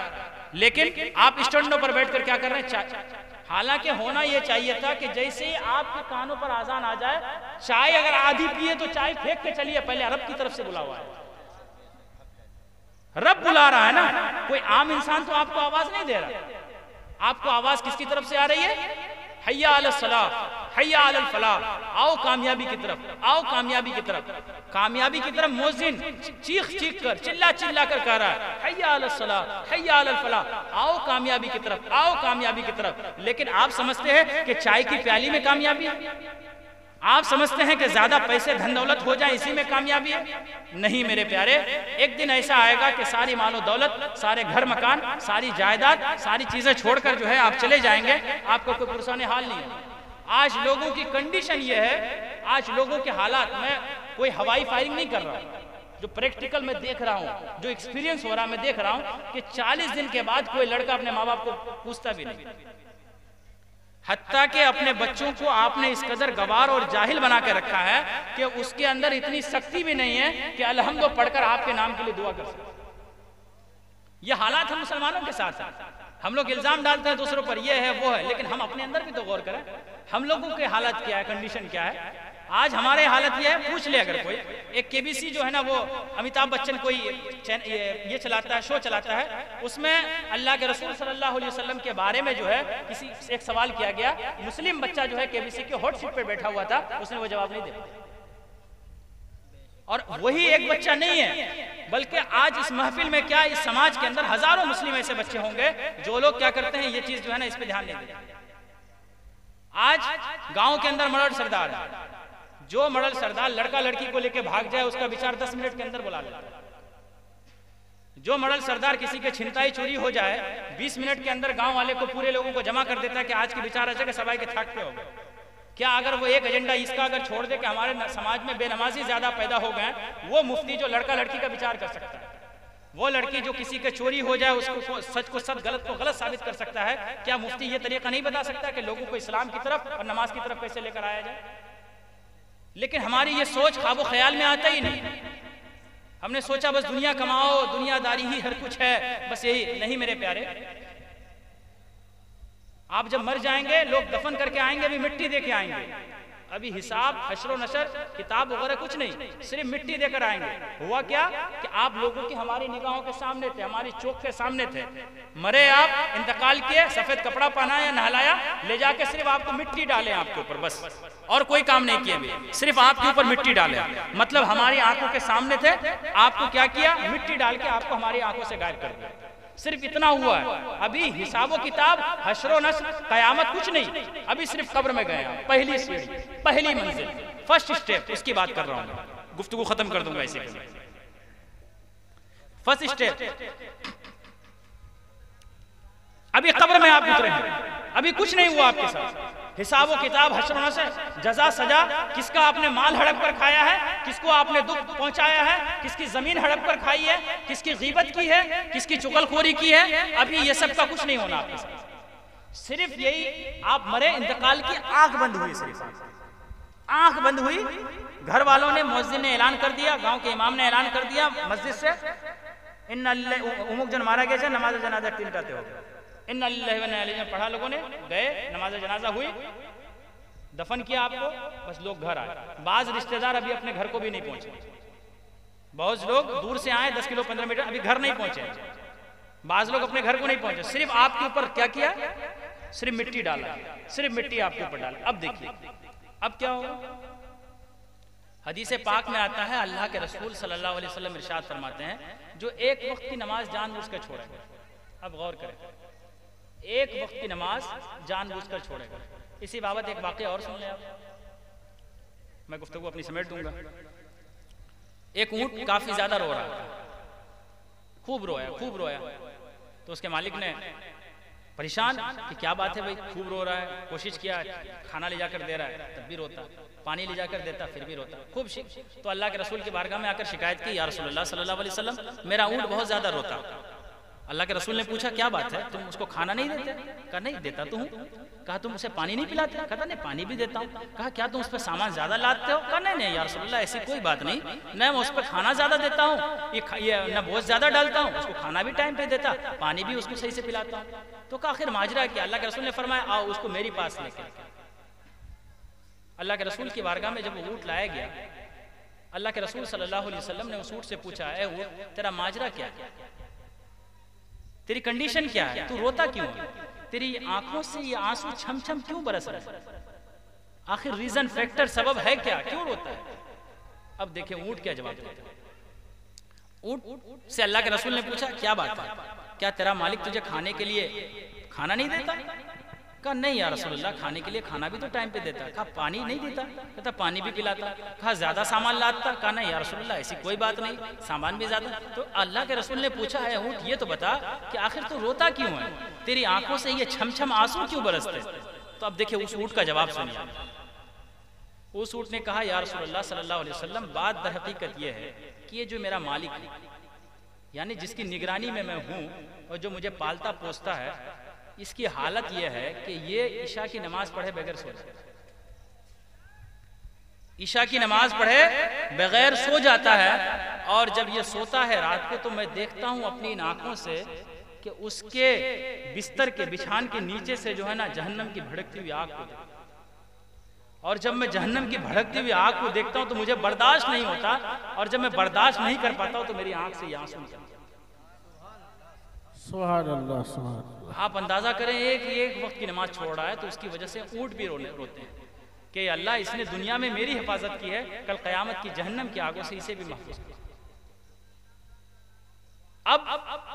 लेकिन आप स्टैंडों पर बैठकर क्या कर रहे हैं? हालांकि होना यह चाहिए था कि जैसे ही आपके कानों पर आजान आ जाए, चाय अगर आधी पिए तो चाय फेंक के चलिए, पहले रब की तरफ से बुला हुआ है, रब बुला रहा है ना, कोई आम इंसान तो आपको आवाज नहीं दे रहा। आपको आवाज किसकी तरफ से आ रही है? हय्या अलल सलाह, हय्या अलल फलाह, आओ कामयाबी की तरफ, आओ कामयाबी की तरफ, कामयाबी की तरफ। मोजिन चीख चीख कर, चिल्ला चिल्ला कर कह रहा है, हय्या अलल सलाह, हय्या अलल फलाह, आओ कामयाबी की तरफ, आओ कामयाबी की तरफ। लेकिन आप समझते हैं कि चाय की प्याली में कामयाबी है? आप समझते हैं कि ज्यादा पैसे धन दौलत हो जाए इसी में कामयाबी है? नहीं मेरे प्यारे, एक दिन ऐसा आएगा कि सारी मालो दौलत, सारे घर मकान, सारी जायदाद, सारी चीजें छोड़कर जो है आप चले जाएंगे, आपको कोई पुरसाने हाल नहीं है। आज लोगों की कंडीशन ये है, आज लोगों के हालात में कोई हवाई फायरिंग नहीं कर रहा, जो प्रैक्टिकल में देख रहा हूँ, जो एक्सपीरियंस हो रहा है, मैं देख रहा हूँ कि 40 दिन के बाद कोई लड़का अपने माँ बाप को पूछता भी नहीं। हत्ता के अपने बच्चों को आपने इस कदर गवार और जाहिल बना के रखा है कि उसके अंदर इतनी शक्ति भी नहीं है कि अल्हम्दो पढ़कर आपके नाम के लिए दुआ कर सके। ये हालात हम मुसलमानों के साथ हैं। हम लोग इल्जाम डालते हैं दूसरों पर, ये है वो है, लेकिन हम अपने अंदर भी तो गौर करें, हम लोगों के हालत क्या है, कंडीशन क्या है। आज हमारे हालत ये है, पूछ ले अगर कोई, एक केबीसी जो है ना, वो अमिताभ बच्चन कोई ये चलाता है, शो चलाता है, उसमें अल्लाह के रसूल सल्लल्लाहु अलैहि वसल्लम के बारे में जो है किसी एक सवाल किया गया, मुस्लिम बच्चा जो है केबीसी के हॉट सीट पर बैठा हुआ था, उसने वो जवाब नहीं दिया। और वही एक बच्चा नहीं है, बल्कि आज इस महफिल में क्या, इस समाज के अंदर हजारों मुस्लिम ऐसे बच्चे होंगे जो लोग क्या करते हैं, ये चीज जो है ना, इस पे ध्यान नहीं देते। आज गांव के अंदर मर्डर सरदार है, जो मर्डर सरदार लड़का लड़की को लेके भाग जाए, उसका विचार 10 मिनट के अंदर बुला लेता है। जो मर्डर सरदार किसी के छिनताई चोरी हो जाए, 20 मिनट के अंदर गांव वाले को, पूरे लोगों को जमा कर देता है कि आज के विचार ऐसे सबाई के थाट पे हो गए। क्या अगर वो एक एजेंडा इसका अगर छोड़ दे कि हमारे समाज में बेनमाजी ज्यादा पैदा हो गए, वो मुफ्ती जो लड़का लड़की का विचार कर सकता है, वो लड़की जो किसी के चोरी हो जाए उसको सच को सच, गलत को गलत साबित कर सकता है, क्या मुफ्ती ये तरीका नहीं बता सकता कि लोगों को इस्लाम की तरफ और नमाज की तरफ कैसे लेकर आया जाए? लेकिन हमारी ये सोच ख्वाबो ख्याल में आता ही नहीं। हमने सोचा बस दुनिया कमाओ, दुनियादारी ही हर कुछ है, बस यही नहीं मेरे प्यारे। आप जब मर जाएंगे, लोग दफन करके आएंगे, अभी मिट्टी दे के आएंगे, अभी हिसाब, हश्र नशर, किताब वगैरह कुछ नहीं, सिर्फ मिट्टी देकर आएंगे। हुआ क्या कि आप लोगों की हमारी निगाहों के सामने थे, हमारी चौक के सामने थे, मरे आप, इंतकाल किए, सफेद कपड़ा पहनाया, नहलाया, ले जाके सिर्फ आपको मिट्टी डाले आपके ऊपर, बस और कोई काम नहीं किए भी, सिर्फ आपके ऊपर मिट्टी डाले। मतलब हमारी आंखों के सामने थे, आपको क्या किया, मिट्टी डाल के आपको हमारी आंखों से गायब कर दिया। सिर्फ इतना हुआ है, अभी हिसाबो किताब, हश्रो नस्र, कयामत कुछ नहीं, अभी सिर्फ कब्र में गए। पहली सीढ़ी, पहली मंजिल, फर्स्ट स्टेप, इसकी बात कर रहा हूं, गुफ्तगू खत्म कर दूंगा इसी पे। फर्स्ट स्टेप, अभी कब्र में आप उतरे हैं, अभी कुछ नहीं हुआ आपके साथ। हिसाबो किताब, हश्र नस्र, जजा सजा, किसका आपने माल हड़प कर खाया है, किसको आपने दुख पहुंचाया है, किसकी जमीन हड़प कर खाई है, किसकी गीबत की है, किसकी चुगलखोरी की है, अभी ये सब का कुछ नहीं होना आपके साथ। सिर्फ यही, आप मरे, इंतकाल की, आंख बंद हुई, सिर्फ आंख बंद हुई, घर वालों ने, मुअज्जिन ने ऐलान कर दिया, गांव के इमाम ने ऐलान कर दिया मस्जिद से, उमुक जन मारा गया, नमाज जनाजा 3 टाते हो गए, इन्ना लिल्लाहि व इन्ना इलैहि राजिऊन पढ़ा, लोगों ने गए, नमाज जनाजा हुई, दफन किया आपको, बस लोग घर आए। बाज रिश्तेदार अभी अपने घर को भी नहीं पहुंचे, बहुत लोग दूर से आए, 10 किलो 15 मीटर, अभी घर नहीं पहुंचे, बाज लोग अपने घर को नहीं पहुंचे, सिर्फ आपके ऊपर क्या किया, सिर्फ मिट्टी डाला, सिर्फ मिट्टी आपके ऊपर डाला। अब देखिए अब क्या होगा। हदीस पाक में आता है, अल्लाह के रसूल सल्लल्लाहु अलैहि वसल्लम इरशाद फरमाते हैं, जो एक वक्त की नमाज जानबूझकर छोड़ेगा, अब गौर करें, एक वक्त की नमाज जानबूझकर छोड़ेगा। इसी बाबत एक वाकया और सुन ले आप, मैं गुफ्तगू अपनी समेट दूंगा। एक ऊंट काफी ज्यादा रो रहा था, खूब रोया, तो उसके मालिक ने परेशान कि क्या बात है भाई, खूब रो रहा है, कोशिश किया, खाना ले जाकर दे रहा है तब भी रोता, पानी ले जाकर देता फिर भी रोता, खूब तो अल्लाह के रसूल की बारगाह में आकर शिकायत की, या रसूलुल्लाह सल्लल्लाहु अलैहि वसल्लम, मेरा ऊंट बहुत ज्यादा रोता। अल्लाह के रसूल ने पूछा क्या बात है, तुम उसको खाना नहीं देते? कहा नहीं देता तो हूँ। कहा तुम उसे पानी नहीं पिलाते? कहा नहीं पानी भी देता हूँ। कहा क्या तुम उस पर सामान ज्यादा लाते हो? कहा नहीं या रसूलल्लाह ऐसी कोई बात नहीं, मैं उस पर खाना ज्यादा देता हूँ, ये न बहुत ज्यादा डालता हूँ, उसको खाना भी टाइम पे देता, पानी भी उसको सही से पिलाता हूँ। तो कहा आखिर माजरा क्या? अल्लाह के रसूल ने फरमाया आओ उसको मेरी पास लेके। अल्लाह के रसूल की बारगाह में जब वो ऊँट लाया गया, अल्लाह के रसूल सल्लल्लाहु अलैहि वसल्लम ने उस ऊँट से पूछा, ए ऊँट तेरा माजरा क्या है, तेरी कंडीशन क्या है, तू रोता क्यों है, तेरी आंखों से ये आंसू छम छम क्यों बरस रहा है, आखिर रीजन फैक्टर सबब है क्या, क्यों रोता है? अब देखिए ऊँट क्या जवाब देता है। ऊँट से अल्लाह के रसूल ने पूछा क्या बात है, क्या तेरा मालिक तुझे खाने के लिए खाना नहीं देता? कहा नहीं या रसूलल्लाह खाने के लिए खाना भी तो टाइम पे देता। कहा पानी नहीं देता? कहता पानी भी पिलाता। कहा ज्यादा सामान लाता? कहा नहीं या रसूलल्लाह ऐसी कोई बात नहीं, सामान भी ज्यादा। तो अल्लाह के रसूल ने पूछा है ऊँट ये तो बता कि आखिर तू रोता क्यों है, तेरी आंखों से ये छम छम आंसू क्यों बरसते? तो अब देखिए उस ऊँट का जवाब सुनिए। उस ऊँट ने कहा, या रसूलल्लाह सल्लल्लाहु अलैहि वसल्लम, बात दर हकीकत यह है कि ये जो मेरा मालिक है, यानी जिसकी निगरानी में मैं हूँ और जो मुझे पालता पोसता है, इसकी हालत यह है कि ये ईशा की नमाज पढ़े बगैर सो जाता है। ईशा की नमाज पढ़े बगैर सो जाता है, और जब ये सोता है रात को तो मैं देखता हूँ अपनी इन आंखों से कि उसके बिस्तर के बिछान के नीचे से जो है ना जहन्नम की भड़कती हुई आग को देखता हूं। और जब मैं जहन्नम की भड़कती हुई आग को देखता हूं तो मुझे बर्दाश्त नहीं होता, और जब मैं बर्दाश्त नहीं कर पाता हूं तो मेरी आंख से आंसू निकलते हैं। सुभान अल्लाह, सुभान अल्लाह। आप अंदाजा करें, एक वक्त की नमाज छोड़ रहा है तो उसकी वजह से ऊँट भी रोते हैं कि अल्लाह, इसने दुनिया में मेरी हिफाजत की है, कल क़यामत की जहन्नम की आगों से इसे भी महफूज किया। अब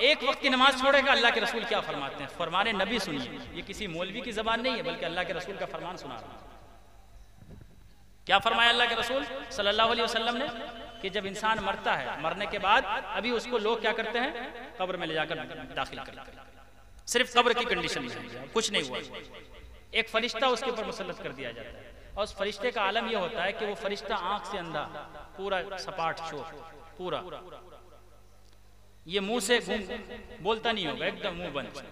एक वक्त की नमाज छोड़ेगा, अल्लाह के रसूल क्या फरमाते हैं? फरमाने नबी सुनिए, ये किसी मौलवी की जबान नहीं है बल्कि अल्लाह के रसूल का फरमान सुना रहा है। क्या फरमाया अल्लाह के रसूल सल्लल्लाहु अलैहि वसल्लम ने कि जब इंसान मरता है, मरने के बाद अभी उसको लोग क्या करते हैं? कब्र में ले जाकर दाखिल करते हैं। सिर्फ कब्र की कंडीशन में, कुछ नहीं हुआ, एक फरिश्ता उसके ऊपर मुसल्लत कर दिया जाता है, और उस फरिश्ते का आलम यह होता है कि वो फरिश्ता आंख से अंधा, पूरा सपाट शोर, पूरा ये मुंह से बोलता नहीं होगा, एकदम मुंह बंद।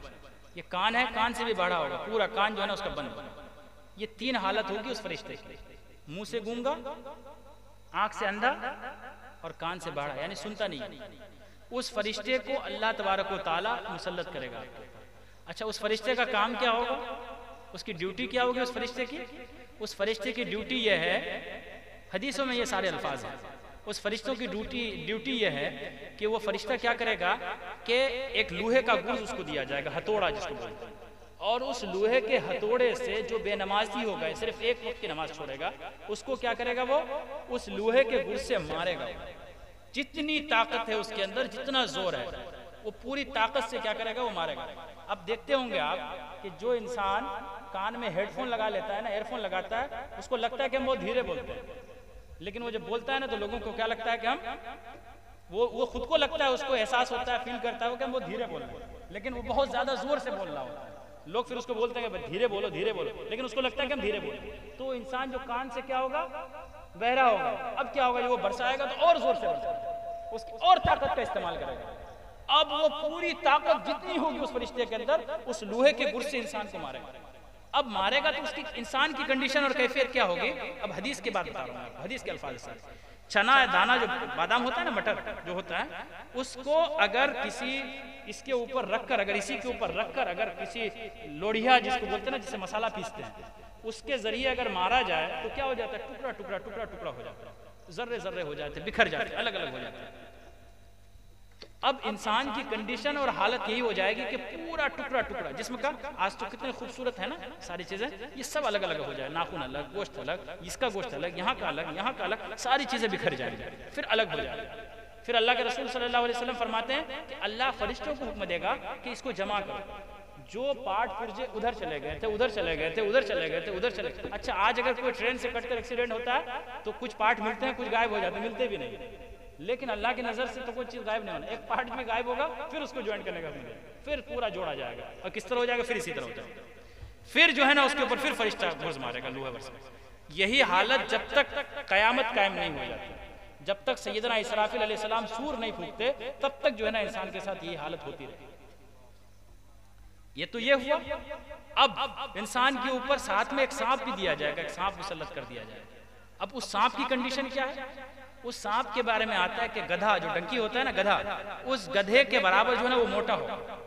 ये कान है, कान से भी बढ़ा होगा, पूरा कान जो है ना उसका बंद। ये तीन हालत होगी उस फरिश्ते की, मुंह से गूंगा, आंख से अंधा और कान से बाढ़ा, यानी सुनता नहीं। उस फरिश्ते को अल्लाह तबारक व तआला मुसल्लत करेगा। अच्छा, उस फरिश्ते का काम क्या होगा? उसकी ड्यूटी क्या होगी उस फरिश्ते की? उस फरिश्ते की ड्यूटी यह है, हदीसों में ये सारे अल्फाज हैं, उस फरिश्तों की ड्यूटी यह है कि वो फरिश्ता क्या करेगा कि एक लोहे का गुर्ज उसको दिया जाएगा, हथौड़ा जिसको बोलते हैं, और उस लोहे के हथौड़े से जो बेनमाजी होगा, सिर्फ एक वक्त की नमाज छोड़ेगा, उसको क्या करेगा? वो उस लोहे के गुर्ज से मारेगा। जितनी ताकत है उसके अंदर, जितना जोर है, वो पूरी ताकत से क्या करेगा? वो मारेगा। अब देखते होंगे आप कि जो इंसान कान में हेडफोन लगा लेता है ना, ईयरफोन लगाता है, उसको लगता है कि हम बहुत धीरे बोलते हैं, लेकिन वो जब बोलता है ना तो लोगों को क्या लगता है कि हम वो खुद को लगता है, उसको एहसास होता है, फील करता है कि हम बहुत धीरे बोल रहे हैं, लेकिन वो बहुत ज्यादा जोर से बोल रहा होता है। लोग फिर उसको बोलते हैं कि धीरे बोलो, धीरे बोलो, लेकिन उसको लगता है कि हम धीरे बोलो। तो इंसान जो कान से क्या होगा? बहरा होगा। अब क्या होगा? वो बरसाएगा तो और जोर से बरसाएगा, उसकी और ताकत का इस्तेमाल करेगा। अब वो पूरी ताकत जितनी होगी उस फरिश्ते के अंदर, उस लोहे के गुर्ज से इंसान को मारेगा। अब मारेगा तो उसकी इंसान की कंडीशन और कैफियत क्या होगी? अब हदीस के बाद बता रहा हूँ, हदीस के अल्फाज से। चना दाना जो बादाम होता है ना, मटर जो होता है, उसको अगर किसी इसके ऊपर रखकर, अगर इसी के ऊपर रखकर, अगर किसी लोढ़िया जिसको बोलते हैं ना, जिससे मसाला पीसते हैं, उसके जरिए अगर मारा जाए तो क्या हो जाता है? टुकड़ा टुकड़ा टुकड़ा टुकड़ा हो जाता है, जर्रे जर्रे हो जाते हैं, बिखर जाते हैं, अलग अलग हो जाते हैं। अब इंसान की कंडीशन और हालत यही हो जाएगी कि पूरा टुकड़ा टुकड़ा जिस्म का, आज तो कितने खूबसूरत है ना सारी चीजें, ये सब अलग अलग हो जाए, नाखून अलग, गोश्त अलग, इसका गोश्त अलग, यहाँ का अलग, यहाँ का अलग, सारी चीजें बिखर जाएंगी, फिर अलग हो जाएगी। फिर अल्लाह के रसूल सल्लल्लाहु अलैहि वसल्लम फरमाते हैं कि अल्लाह फरिश्तों को हुक्म देगा कि इसको जमा करो, जो पार्ट पुर्जे उधर चले गए थे, उधर चले गए थे, उधर चले गए थे, उधर चले गए। अच्छा, आज अगर कोई ट्रेन से कटकर एक्सीडेंट होता है तो कुछ पार्ट मिलते हैं, कुछ गायब हो जाते हैं, मिलते भी नहीं, लेकिन अल्लाह की नजर से तो कोई चीज गायब नहीं होना। एक पार्ट में गायब होगा, फिर उसको ज्वाइन करने का मिलेगा, फिर पूरा जोड़ा जाएगा, और किस तरह हो जाएगा? फिर इसी तरह हो जाएगा, फिर जो है ना उसके ऊपर फिर फरिश्ता घुस मारेगा लोहे से। यही हालत जब तक कयामत कायम नहीं हो जाती, जब तक सैयदना इसराफिल अलैहिस्सलाम सूर नहीं फूंकते, तब तक जो है ना इंसान के साथ यही हालत होती रही। ये तो ये हुआ। अब इंसान के ऊपर साथ में एक सांप भी दिया जाएगा, एक सांप मुसल्लत कर दिया जाएगा। अब उस सांप की कंडीशन क्या है? उस सांप के बारे में आता है कि गधा, जो डंकी होता है ना गधा, उस गधे के बराबर जो है ना वो मोटा होगा,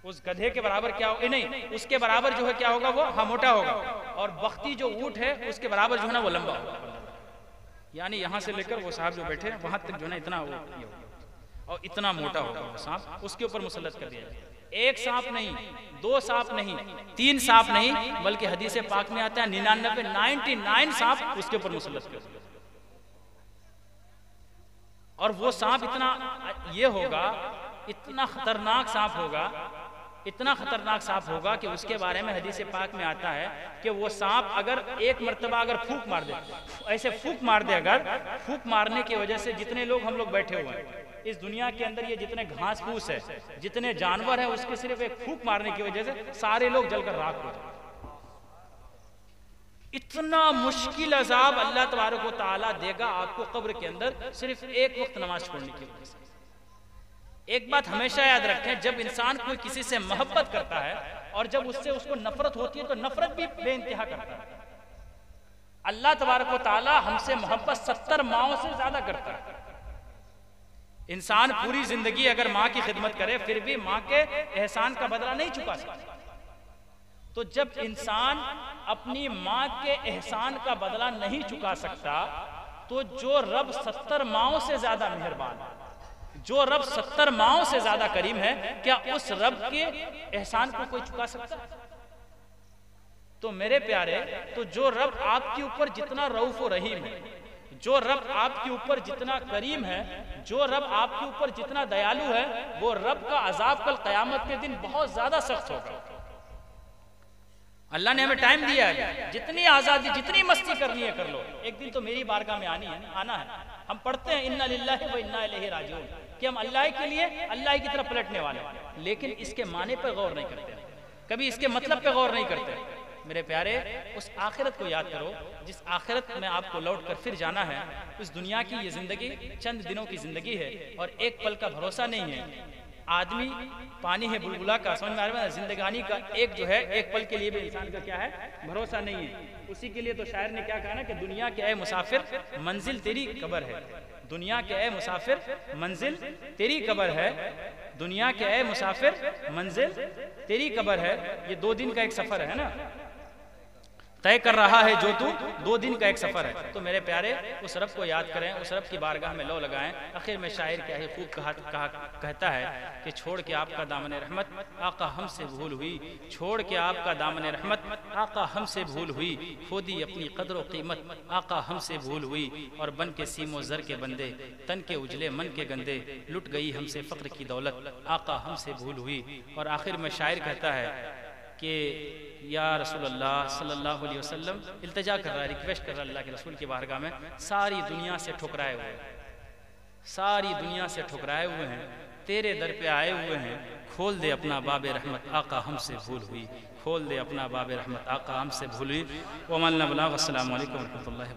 उस गधे के बराबर क्या होगा? नहीं, उसके बराबर जो है क्या होगा? वो हाँ मोटा होगा। और बख्ती जो ऊंट है उसके बराबर जो है ना वो लंबा होगा, यानी यहां से लेकर वो साहब जो बैठे हैं वहां तक जो है ना इतना वो और इतना मोटा होगा वो सांप, उसके ऊपर मुसल्लत कर दिया जाए। एक सांप नहीं, दो सांप नहीं, तीन सांप नहीं, बल्कि हदीस पाक में आता है 99 सांप उसके ऊपर मुसल्लत कर दिया। और वो सांप इतना ये होगा, इतना खतरनाक सांप होगा, इतना खतरनाक सांप होगा कि उसके बारे में हदीस पाक में आता है कि वो सांप अगर एक मर्तबा अगर फूंक मार दे, ऐसे फूंक मार दे, अगर फूंक मारने की वजह से जितने लोग हम लोग बैठे हुए हैं इस दुनिया के अंदर, ये जितने घास फूस है, जितने जानवर हैं, उसके सिर्फ एक फूंक मारने की वजह से सारे लोग जलकर राख हो जाए। इतना मुश्किल अजाब अल्लाह तबारक व तआला देगा आपको कब्र के अंदर सिर्फ एक वक्त नमाज छोड़ने की वजह से। एक बात हमेशा याद रखें, जब इंसान कोई किसी से मोहब्बत करता है और जब उससे उसको नफरत होती है तो नफरत भी बेइंतहा करता है। अल्लाह तबारक व तआला हमसे मोहब्बत 70 माओं से ज्यादा करता है। इंसान पूरी जिंदगी अगर माँ की खिदमत करे फिर भी माँ के एहसान का बदला नहीं चुका सकता। तो जब इंसान अपनी माँ के एहसान का बदला नहीं चुका सकता तो जो रब 70 माओं से ज्यादा मेहरबान है, जो रब 70 माओं से ज्यादा करीम है, क्या उस रब के एहसान को कोई चुका सकता है? तो मेरे प्यारे, तो जो रब आपके ऊपर जितना रऊफ और रहीम है, जो रब आपके ऊपर जितना करीम है, जो रब आपके ऊपर जितना दयालु है, वो रब का अजाब कल क़यामत के दिन बहुत ज्यादा सख्त होगा। अल्लाह ने हमें टाइम दिया है, जितनी आजादी जितनी मस्ती करनी है कर लो, एक दिन तो मेरी बारगाह में आना है। हम पढ़ते हैं इन्ना लिल्लाहि व इन्ना इलैहि राजिऊन कि हम अल्लाह के लिए अल्लाह की तरफ पलटने वाले हैं, लेकिन इसके माने पर गौर नहीं करते, कभी इसके मतलब पे गौर नहीं करते। मेरे प्यारे, उस आखिरत को याद करो जिस आखिरत में आपको लौट कर फिर जाना है। उस दुनिया की ये जिंदगी चंद दिनों की जिंदगी है और एक पल का भरोसा नहीं है। आदमी पानी है बुलबुला का, समझ में आ रहा है? जिंदगानी का एक जो है एक पल के लिए भी इंसान का क्या है, भरोसा नहीं है। उसी के लिए तो शायर ने क्या कहा ना कि दुनिया के ऐ मुसाफिर मंजिल तेरी कब्र है, दुनिया के ऐ मुसाफिर मंजिल तेरी कब्र है, दुनिया के ऐ मुसाफिर मंजिल तेरी कब्र है। ये 2 दिन का एक सफर है ना, तय कर रहा है जो तू 2 दिन का एक सफर है। तो मेरे प्यारे, उस रब को याद करें, उस रब की बारगाह में लो लगाएं। आखिर में शायर क्या है, खूब कहता है कि छोड़ के आपका दामन रहमत आका हमसे भूल हुई, छोड़ के आपका दामन रहमत आका हमसे भूल हुई, खोदी अपनी कदर व कीमत आका हमसे भूल हुई, और बन के सीमो जर के बंदे तन के उजले मन के गंदे, लुट गई हमसे फ़क्र की दौलत आका हमसे भूल हुई। और आखिर में शायर कहता है कि या रसूलुल्लाह सल्लल्लाहु अलैहि वसल्लम, इल्तिजा कर रहा है, रिक्वेस्ट कर रहा है अल्लाह के रसूल की बारगाह में, सारी दुनिया से ठुकराए हुए हैं, सारी दुनिया से ठुकराए हुए हैं, तेरे दर पे आए हुए हैं, खोल दे अपना बाब रहमत आका हमसे भूल हुई, खोल दे अपना बाब रहमत आका हमसे भूल हुई। वमन बलाग। अस्सलामु अलैकुम व रहमतुल्लाहि।